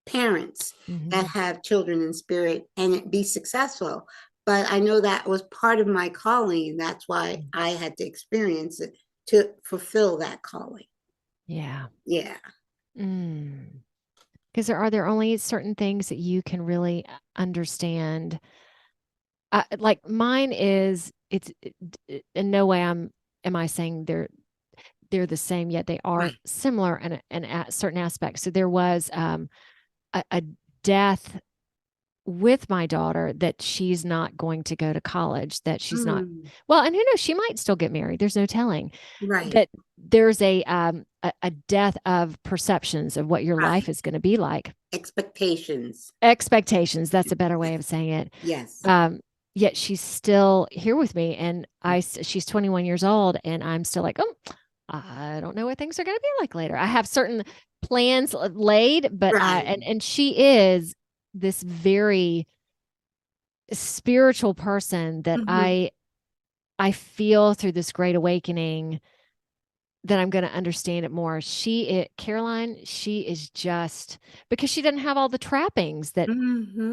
parents that have children in spirit and be successful. But I know that was part of my calling, and that's why I had to experience it to fulfill that calling. Yeah. Yeah. Because are there only certain things that you can really understand? Like mine is, it's in no way am I saying they're the same, yet they are Right. similar in certain aspects. So there was a death with my daughter that she's not going to go to college, that she's not, well, and who knows, she might still get married. There's no telling. Right. That there's a death of perceptions of what your Right. life is going to be like. Expectations. That's a better way of saying it. Yes. Yet she's still here with me, and she's 21 years old, and I'm still like, oh, I don't know what things are going to be like later. I have certain plans laid, but Right. and she is this very spiritual person that I feel through this great awakening that I'm going to understand it more. Caroline, she is just, because she doesn't have all the trappings that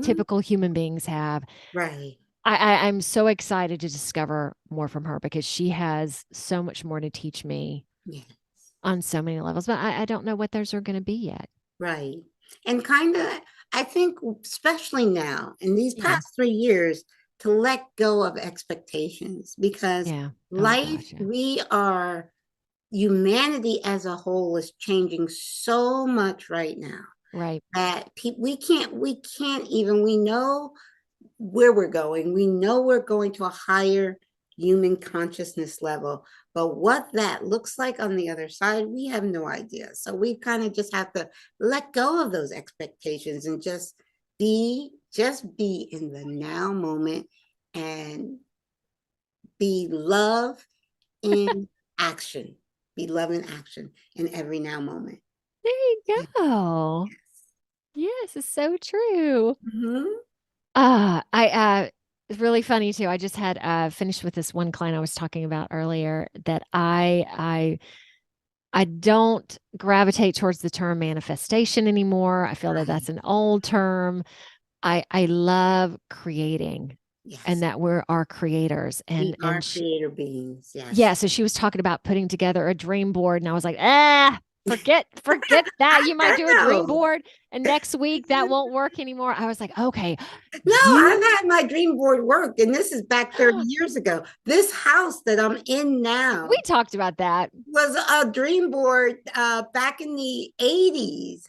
typical human beings have. Right. I'm so excited to discover more from her, because she has so much more to teach me Yes. on so many levels, but I don't know what those are going to be yet. Right. And kind of, I think, especially now in these Yeah. past 3 years, to let go of expectations, because Yeah. Oh life, gosh. humanity as a whole is changing so much right now Right. that we can't even, we know where we're going. We know we're going to a higher human consciousness level, but what that looks like on the other side, we have no idea. So we kind of just have to let go of those expectations and just be in the now moment and be love in action. Be love in action in every now moment. There you go. Yes, it's so true. It's really funny too. I just had finished with this one client I was talking about earlier, that I don't gravitate towards the term manifestation anymore. I feel that that's an old term. I love creating, and that we're our creators, We and are creator beings. Yes. yeah. So she was talking about putting together a dream board, and I was like, forget that. You might do a dream board, and next week that won't work anymore. I was like, okay, No, I've had my dream board work, and this is back 30 years ago. This house that I'm in now we talked about that. was a dream board back in the 80s,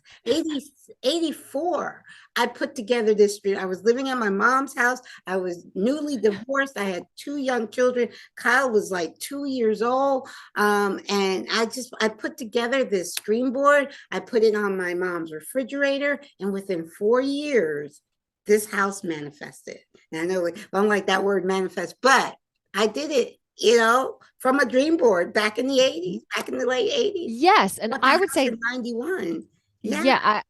84. I put together this dream. I was living at my mom's house. I was newly divorced. I had 2 young children. Kyle was like 2 years old. And I put together this dream board. I put it on my mom's refrigerator. And within 4 years, this house manifested. And I know I don't like that word manifest, but I did it, from a dream board back in the 80s, back in the late 80s. Yes. And I would say 91. Yeah.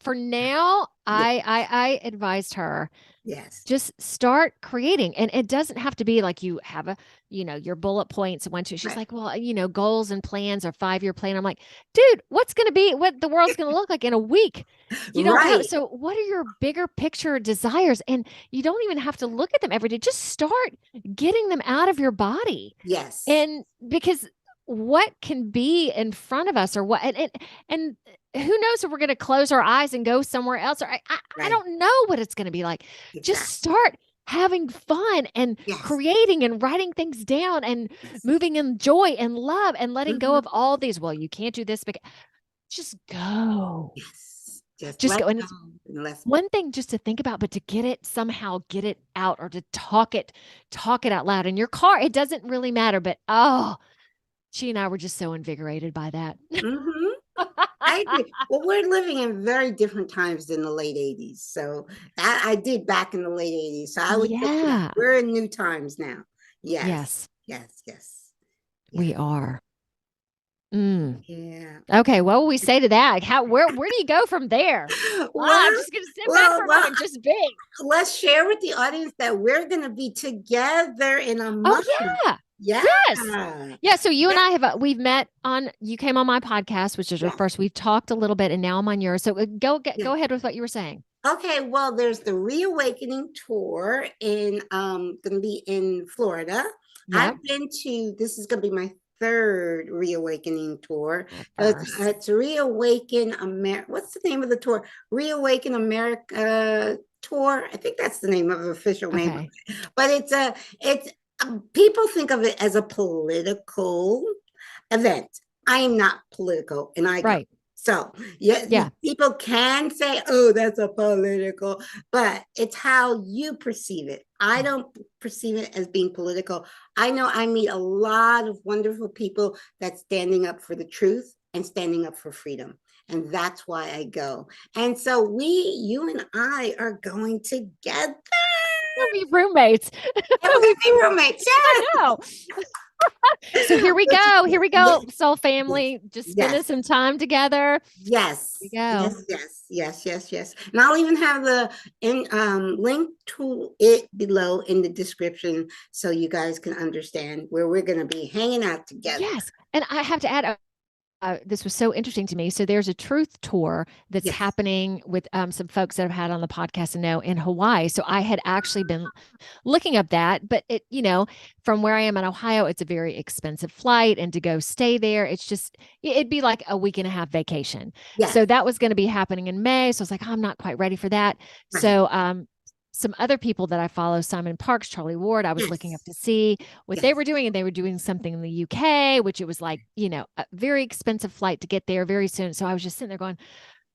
For now, I advised her, yes, just start creating. And it doesn't have to be like you have your bullet points and one, two. She's like, well, goals and plans or 5-year plan. I'm like, dude, what the world's going to look like in a week? You don't know. So what are your bigger picture desires? And you don't even have to look at them every day. Just start getting them out of your body. Yes. And because what can be in front of us, or what, and who knows if we're going to close our eyes and go somewhere else, or I don't know what it's going to be like. Exactly. Just start having fun and creating and writing things down and moving in joy and love and letting go of all these. Well, you can't do this, but just go. Yes. Just go. And it's one thing just to think about, but to somehow get it out, or to talk it out loud in your car. It doesn't really matter, but she and I were just so invigorated by that. I I agree. Well, we're living in very different times than the late 80s. So I did back in the late 80s. So I would say, yeah, Yeah. we're in new times now. Yes, Yes, yes, yes, we yes. are. Mm. Yeah. Okay, what will we say to that? Where do you go from there? Well, I'm just gonna sit back for a well, moment, just be. let's share with the audience that we're going to be together in a Oh month. yeah. Yeah. Yes. Yeah. So you and I have we've met on you came on my podcast, which is your Yeah. first. We've talked a little bit and now I'm on yours. So Yeah. go ahead with what you were saying. Okay, well, there's the Reawakening tour in gonna be in Florida. Yep. I've been to this is gonna be my third Reawakening tour. Well, first. It's Reawaken America. What's the name of the tour? Reawaken America tour. I think that's the name of the official name of Okay. it. But it's people think of it as a political event. I am not political, and I go. Right. So, yeah, Yeah. people can say, oh, that's a political, but it's how you perceive it. I don't perceive it as being political. I know I meet a lot of wonderful people that's standing up for the truth and standing up for freedom. And that's why I go. And so you and I are going together. We'll be roommates. Yeah, we're gonna be roommates. I know. So here we go. Here we Yes, go. Soul yes, family, just spending yes. some time together. Here Yes, we go. yes, yes, yes, yes, yes. And I'll even have the link to it below in the description so you guys can understand where we're going to be hanging out together. Yes. And I have to add, this was so interesting to me. So there's a truth tour that's Yes, happening with some folks that I've had on the podcast and know in Hawaii. So I had actually been looking up that, but from where I am in Ohio, it's a very expensive flight, and to go stay there, it'd be like a week and a half vacation. So yes, that was going to be happening in May. So I was like, oh, I'm not quite ready for that. right. So some other people that I follow, Simon Parks, Charlie Ward, I was looking up Yes, to see what they yes, were doing, and they were doing something in the UK, which it was like, a very expensive flight to get there very soon. So I was just sitting there going,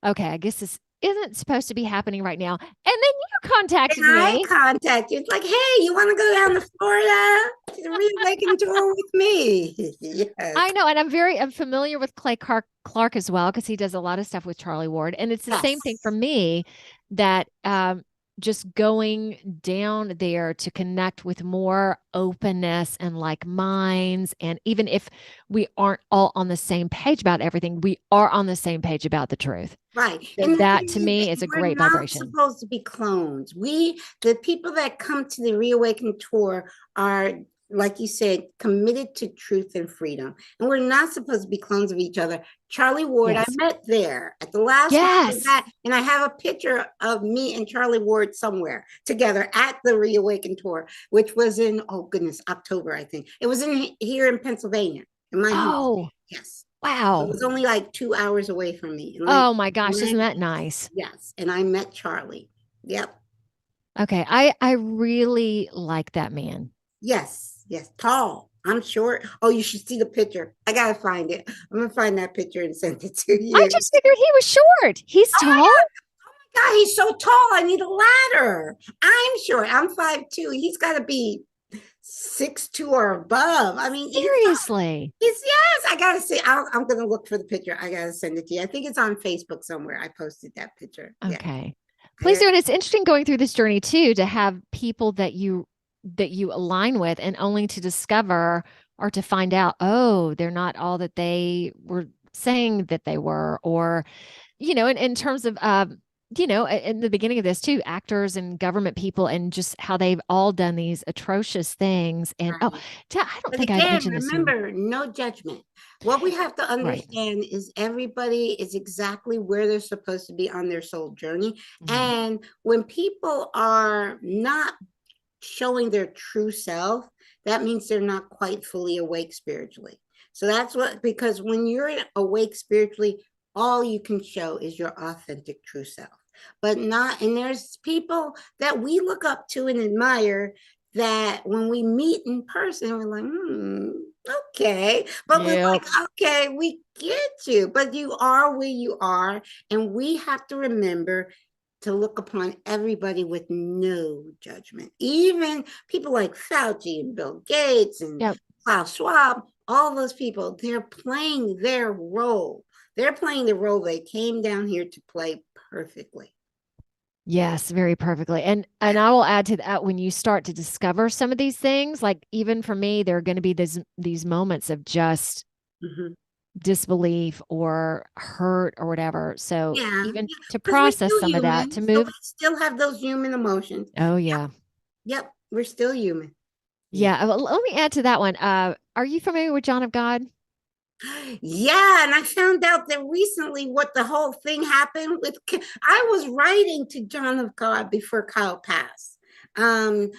okay, I guess this isn't supposed to be happening right now. And then you contacted and I me. contact you. It's like, hey, you want to go down to Florida to the Reawaken tour with me? Yes, I know, and I'm familiar with Clay Clark as well, because he does a lot of stuff with Charlie Ward, and it's the same thing for yes, me, that just going down there to connect with more openness and like minds, and even if we aren't all on the same page about everything, we are on the same page about the truth. right. So And the that thing to is, me is a we're great not vibration. supposed to be clones. The people that come to the Reawaken tour are, like you said, committed to truth and freedom. And we're not supposed to be clones of each other. Charlie Ward, I Yes. met there at the last one of Yes. that, and I have a picture of me and Charlie Ward somewhere together at the Reawaken tour, which was in, oh goodness, October, I think. It was here in Pennsylvania, in my home state. Oh, Yes. It wow. was only like 2 hours away from me. Oh my gosh, isn't that nice? Yes, and I met Charlie. Yep. Okay, I really like that man. Yes, yes. Tall. I'm short. Oh, you should see the picture. I gotta find it. I'm gonna find that picture and send it to I you. just figured he was short. He's Oh my tall. God, he's so tall. I need a ladder. I'm short. I'm 5'2". He's gotta be 6'2" or above. I mean, Seriously. yes, I gotta see. I'm gonna look for the picture. I gotta send it to you. I think it's on Facebook somewhere. I posted that picture. Yeah. Okay. Please do. And it's interesting going through this journey too, to have people that you align with, and only to discover or to find out, oh, they're not all that they were saying that they were, or in terms of in the beginning of this too, actors and government people, and just how they've all done these atrocious things. And Right. I don't But think I again, mentioned this to you. remember, no judgment. What we have to Right. understand is everybody is exactly where they're supposed to be on their soul journey. Mhm. And when people are not showing their true self, that means they're not quite fully awake spiritually. So that's because when you're awake spiritually, all you can show is your authentic true self. But not, and there's people that we look up to and admire that when we meet in person, we're like, okay. But we're Yep. like, okay, we get you, but you are where you are. And we have to remember to look upon everybody with no judgment. Even people like Fauci and Bill Gates and Yep. Klaus Schwab, all those people, they're playing their role. They're playing the role they came down here to play perfectly. Yes, very perfectly. And I will add to that, when you start to discover some of these things, like even for me, there are going to be these moments of just Mhm. disbelief or hurt or whatever. So Yeah, even to because we're process still some of that, human, to so we move. still have those human emotions. Oh Yep, yeah. yep, we're still human. Yeah. Yeah. Well, let me add to that one. Are you familiar with John of God? Yeah, and I found out that recently what the whole thing happened with. I was writing to John of God before Kyle passed. Um,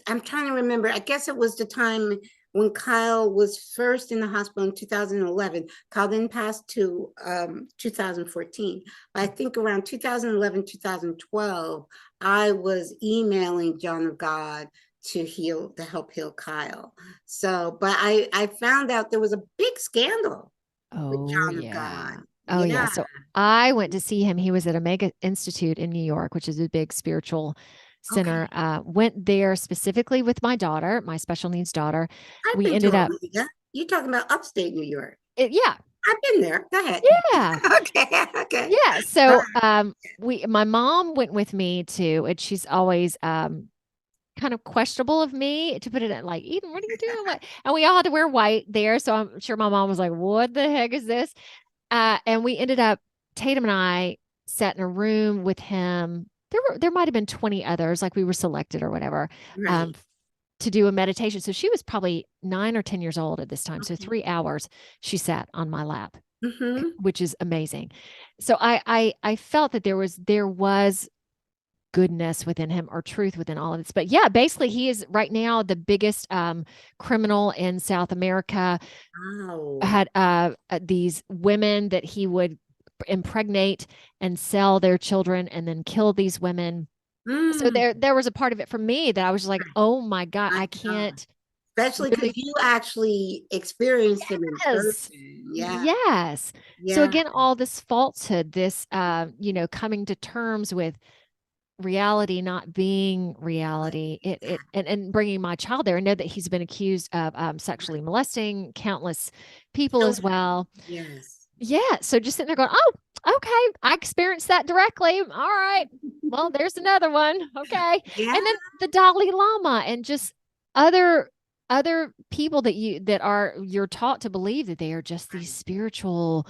I'm trying to remember. I guess it was the time when Kyle was first in the hospital in 2011. Kyle then passed to 2014. But I think around 2011, 2012, I was emailing John of God to help heal Kyle. So, but I found out there was a big scandal with Oh John of yeah. God. Oh yeah. Yeah, So I went to see him. He was at Omega Institute in New York, which is a big spiritual center. okay. Went there specifically with my daughter, my special needs daughter. I've We been to ended up, Omega. You're talking about upstate New York. yeah, I've been there. Go ahead. yeah. Okay, okay. Yeah. Uh, So my mom went with me too, and she's always kind of questionable of me to put it in like, Eden, what are you doing? What? And we all had to wear white there. So I'm sure my mom was like, what the heck is this? And we ended up, Tatum and I sat in a room with him. There might have been 20 others, like we were selected or whatever, right. um, to do a meditation. So she was probably 9 or 10 years old at this time. So Okay. 3 hours she sat on my lap, Mm-hmm. which is amazing. So I felt that there was goodness within him or truth within all of this. But yeah, basically he is right now the biggest criminal in South America. Wow. Had these women that he would impregnate and sell their children and then kill these women. So Mm, there was a part of it for me that I was just like, oh my God, my I God. can't Especially because really. you actually experienced him in Yes. person. Yeah, Yes. So yeah. again, all this falsehood, this coming to terms with reality not being reality, it and bringing my child there. I know that he's been accused of sexually molesting countless people as Children. well. Yes. Yeah, so just sitting there going, oh, okay, I experienced that directly. All right, well, there's another one. Okay, Yeah. and then the Dalai Lama and just other people you're taught to believe that they are just these Right. spiritual.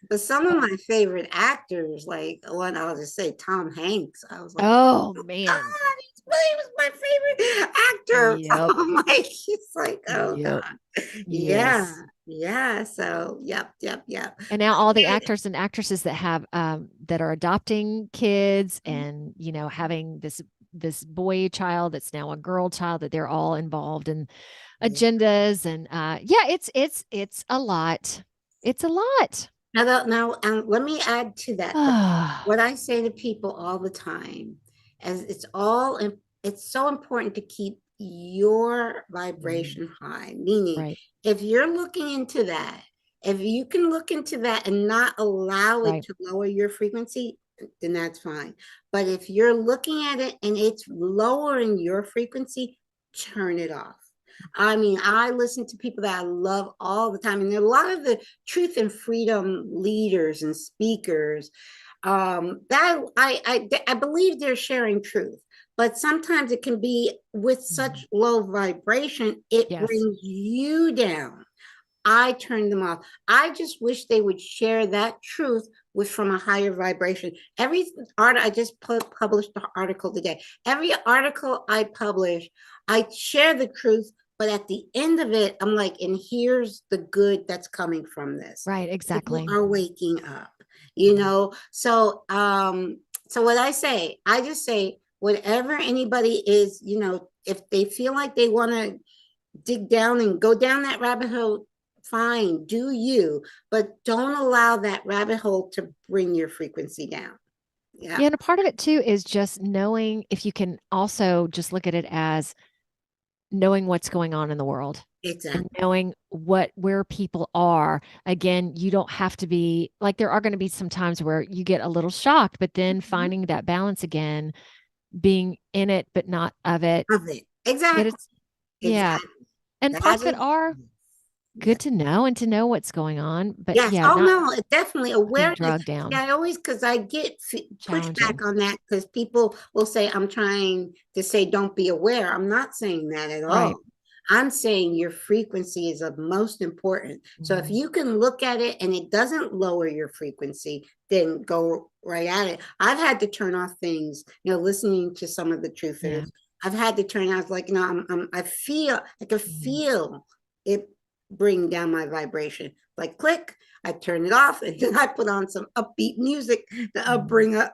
But some of my favorite actors, like one I'll just say Tom Hanks, I was like, Oh oh man, God, he was my favorite actor. yep, I'm like, it's like, oh yep, God. Yeah, yes. yeah. So yep, yep, yep. And now all the actors and actresses that have that are adopting kids and having this boy child that's now a girl child, that they're all involved in Yeah. agendas. And yeah, it's a lot. It's a lot. Now, let me add to that. What I say to people all the time, as it's so important to keep your Mm, vibration high. Meaning, right, if you're looking into that, if you can look into that and not allow it right, to lower your frequency, then that's fine. But if you're looking at it and it's lowering your frequency, turn it off. I mean, I listen to people that I love all the time, and there are a lot of the truth and freedom leaders and speakers that I believe they're sharing truth, but sometimes it can be with mhm, such low vibration, it yes, brings you down. I turn them off. I just wish they would share that truth with from a higher vibration. Every art I just published an article today. Every article I publish, I share the truth, but at the end of it, I'm like, and here's the good that's coming from this. right, People exactly. are waking up, Mhm. So what I just say, whatever anybody is, if they feel like they want to dig down and go down that rabbit hole, fine, do you, but don't allow that rabbit hole to bring your frequency down. Yeah, Yeah, and a part of it too is just knowing, if you can also just look at it as knowing what's going on in the world and exactly. knowing where people are. Again, you don't have to be like, there are going to be some times where you get a little shocked, but then Mhm. finding that balance again, being in it but not of it. Of it. Yet Exactly. it's, yeah. Exactly. And That parts of it is, are good to know and to know what's going on. But Yes. yeah, Oh not no, definitely being awareness. drugged down. Yeah, I always, because I get Challenging. pushback on that because people will say I'm trying to say don't be aware. I'm not saying that at Right. all. I'm saying your frequency is of most important. So if Mhm. you can look at it and it doesn't lower your frequency, then go right at it. I've had to turn off things, listening to some of the Yeah. truthers. I've had to turn out like, I can Mhm. feel it bring down my vibration. Like click, I turn it off, and then I put on some upbeat music to Mhm.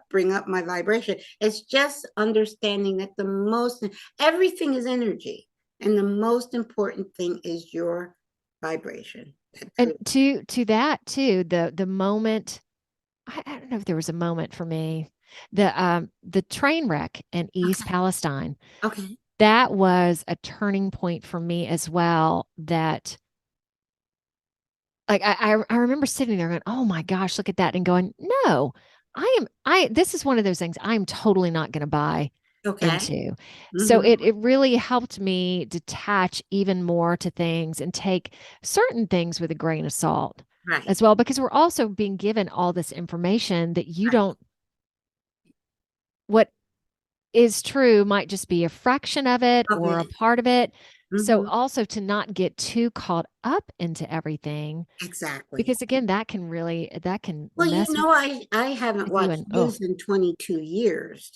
bring up my vibration. It's just understanding that everything is energy, and the most important thing is your vibration. And to that too, the moment, I don't know if there was a moment for me, the train wreck in East Okay. Palestine, Okay. that was a turning point for me as well. That like I remember sitting there going, oh my gosh, look at that, and going, no, I this is one of those things I'm totally not going to buy Okay. into. So Mm-hmm. it really helped me detach even more to things and take certain things with a grain of salt Right. as well, because we're also being given all this information that you Right. don't, what is true might just be a fraction of it Of or it. a part of it. So Mm-hmm. also to not get too caught up into everything, Exactly. because again, that can Well, mess I haven't with you watched and oh, news in 22 years.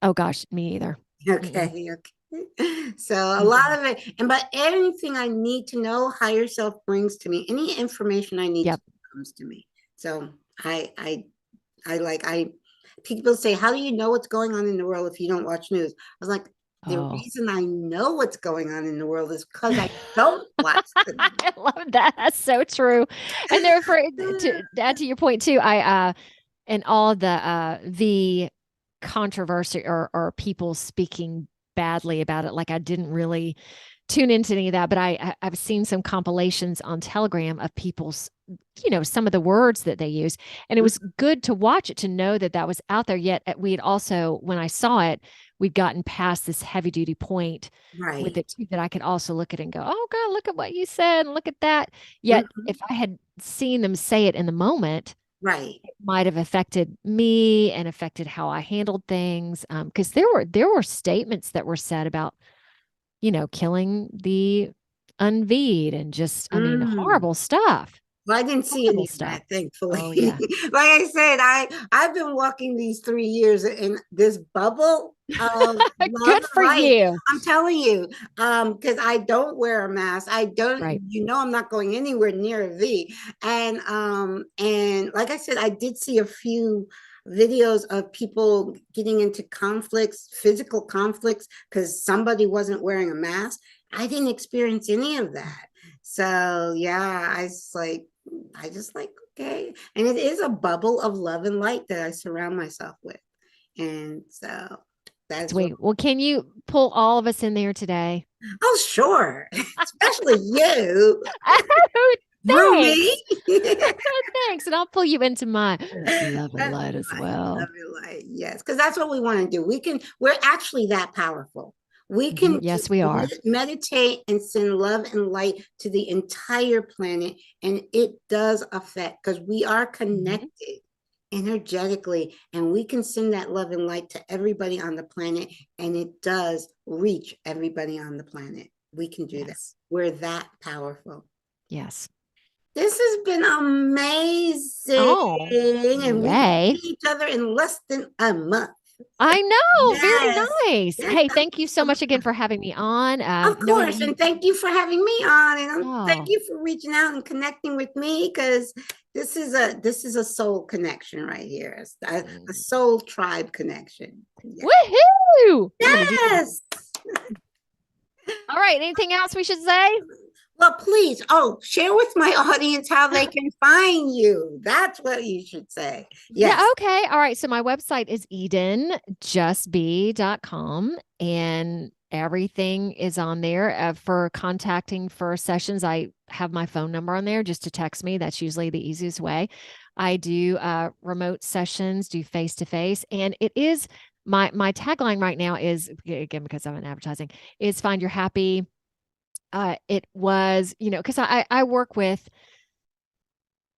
oh gosh, me either. Mm-mm. Okay, okay. So a lot Mm-mm. of it, and but anything I need to know, higher self brings to me. Any information I need to Yep. know comes to me. So I people say, how do you know what's going on in the world if you don't watch news? I was like, the Oh. reason I know what's going on in the world is because I don't watch the I love that. That's so true. And therefore, news. to add to your point too, I and all the controversy or people speaking badly about it, like I didn't really tune into any of that, but I've seen some compilations on Telegram of people's, some of the words that they use, and it was good to watch it to know that that was out there. Yet we had also, when I saw it, we'd gotten past this heavy duty point with Right. it too, that I could also look at it and go, oh God, look at what you said and look at that. Yet Mhm. if I had seen them say it in the moment, Right. it might have affected me and affected how I handled things. Because there were statements that were said about, killing the unveed and just, I mean, Mm. horrible stuff. Well, I didn't see Horrible any of stuff. that, thankfully. Oh yeah. Like I said, I've been walking these 3 years in this bubble of love Good and for light. you. I'm telling you, because I don't wear a mask. I don't, Right. I'm not going anywhere near a V. And like I said, I did see a few videos of people getting into conflicts, physical conflicts, because somebody wasn't wearing a mask. I didn't experience any of that. So yeah, I just like, okay. And it is a bubble of love and light that I surround myself with. And so that's what, Sweet. Well, can you pull all of us in there today? oh, sure. Especially you, Oh, through me. thanks. Thanks. And I'll pull you into my love and light as Love well. and light. Yes, because that's what we want to do. We're actually that powerful. We Mhm. can Yes, we are. meditate and send love and light to the entire planet. And it does affect because we are Mhm. connected energetically, and we can send that love and light to everybody on the planet, and it does reach everybody on the planet. We can do that. Yes. We're that powerful. Yes. This has been amazing, Oh, and we yay. see each other in less than a month. I know. Very Yes, nice. yes, Hey, I'm thank you so so much again for having me on. of Knowing that course, you, and thank you for having me on, and thank oh, you for reaching out and connecting with me because this is a soul connection right here. It's a mm, soul tribe connection. Yeah. woohoo. I'm going to do that. Yes. All right. Anything else we should say? Well, please, share with my audience how they can find you. That's what you should say. Yeah, Yes. okay. All right. So my website is edenjustbe.com, and everything is on there for contacting for sessions. I have my phone number on there just to text me. That's usually the easiest way. I do remote sessions, do face to face, and it is my tagline right now is, again, because I'm in advertising, is find your happy it was, because I work with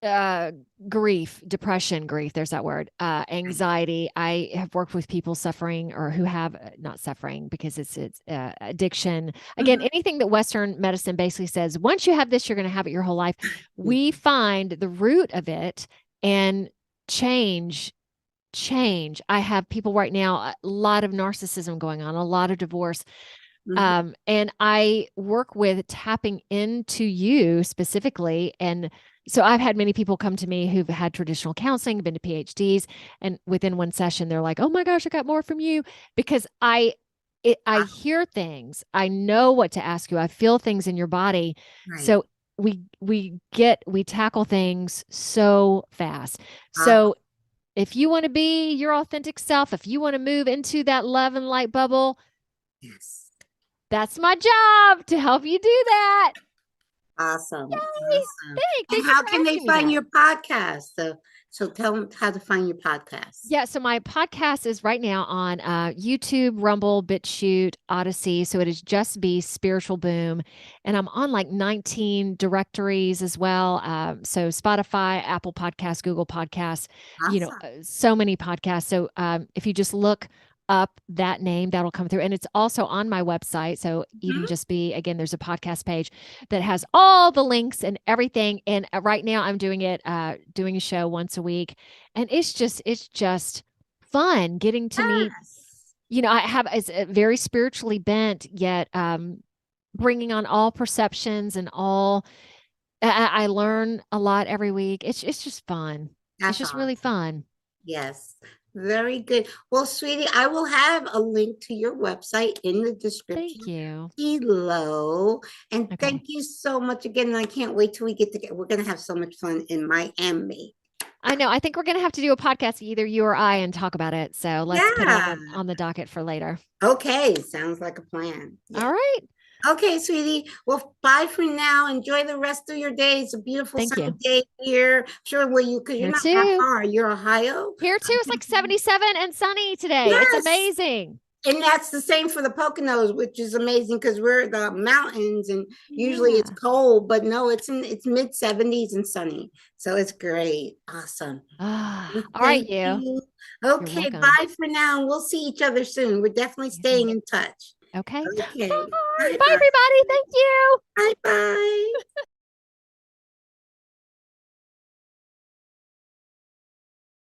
uh grief, depression, grief, there's that word, Right. anxiety. I have worked with people suffering or who have not suffering because it's addiction. Again, Mhm. anything that Western medicine basically says, once you have this, you're going to have it your whole life. We find the root of it and change. I have people right now, a lot of narcissism going on, a lot of divorce. Mhm. And I work with tapping into you specifically. And so I've had many people come to me who've had traditional counseling, been to PhDs, and within one session, they're like, "Oh my gosh, I got more from you," because I Ah, hear things, I know what to ask you, I feel things in your body. right. So we tackle things so fast. Ah, So if you want to be your authentic self, if you want to move into that love and light bubble, yes. that's my job to help you do that. Awesome. Yay! Awesome. Thank And you how for can they asking me find that. your podcast? So tell them how to find your podcast. Yeah, so my podcast is right now on YouTube, Rumble, BitChute, Odyssey. So it is Just Be Spiritual Boom. And I'm on like 19 directories as well. So Spotify, Apple Podcasts, Google Podcasts, Awesome. so many podcasts. So if you just look up that name, that'll come through. And it's also on my website. So Eden Mhm. Just Be, again, there's a podcast page that has all the links and everything. And right now I'm doing a show once a week, and it's just fun getting to meet. Yes. I have is very spiritually bent, yet bringing on all perceptions and all. I learn a lot every week. It's just fun. It's That's just really awesome. fun. Yes. Very good. Well, sweetie, I will have a link to your website in the description Thank you. below. And Okay. thank you so much again. And I can't wait till we get together. We're going to have so much fun in Miami. I know. I think we're gonna have to do a podcast, either you or I, and talk about it. So let's put it on Yeah. the docket for later. Okay. Sounds like a plan. All Yeah. right. Okay, sweetie. Well, bye for now. Enjoy the rest of your day. It's a beautiful Thank sunny you. day here. Sure, where you, because you're Here not that too. far. You're Ohio. Here too. It's like 77 and sunny today. It's Yes. amazing. And that's the same for the Poconos, which is amazing because we're the mountains and usually it's Yeah. cold, but no, it's mid 70s and sunny. So it's great. Awesome. Ah, Well, all right, thank you. you. You're Okay, welcome. bye for now. We'll see each other soon. We're definitely Yeah. staying in touch. Okay. Okay. Bye. Bye Bye, bye. everybody. Thank you. Bye bye.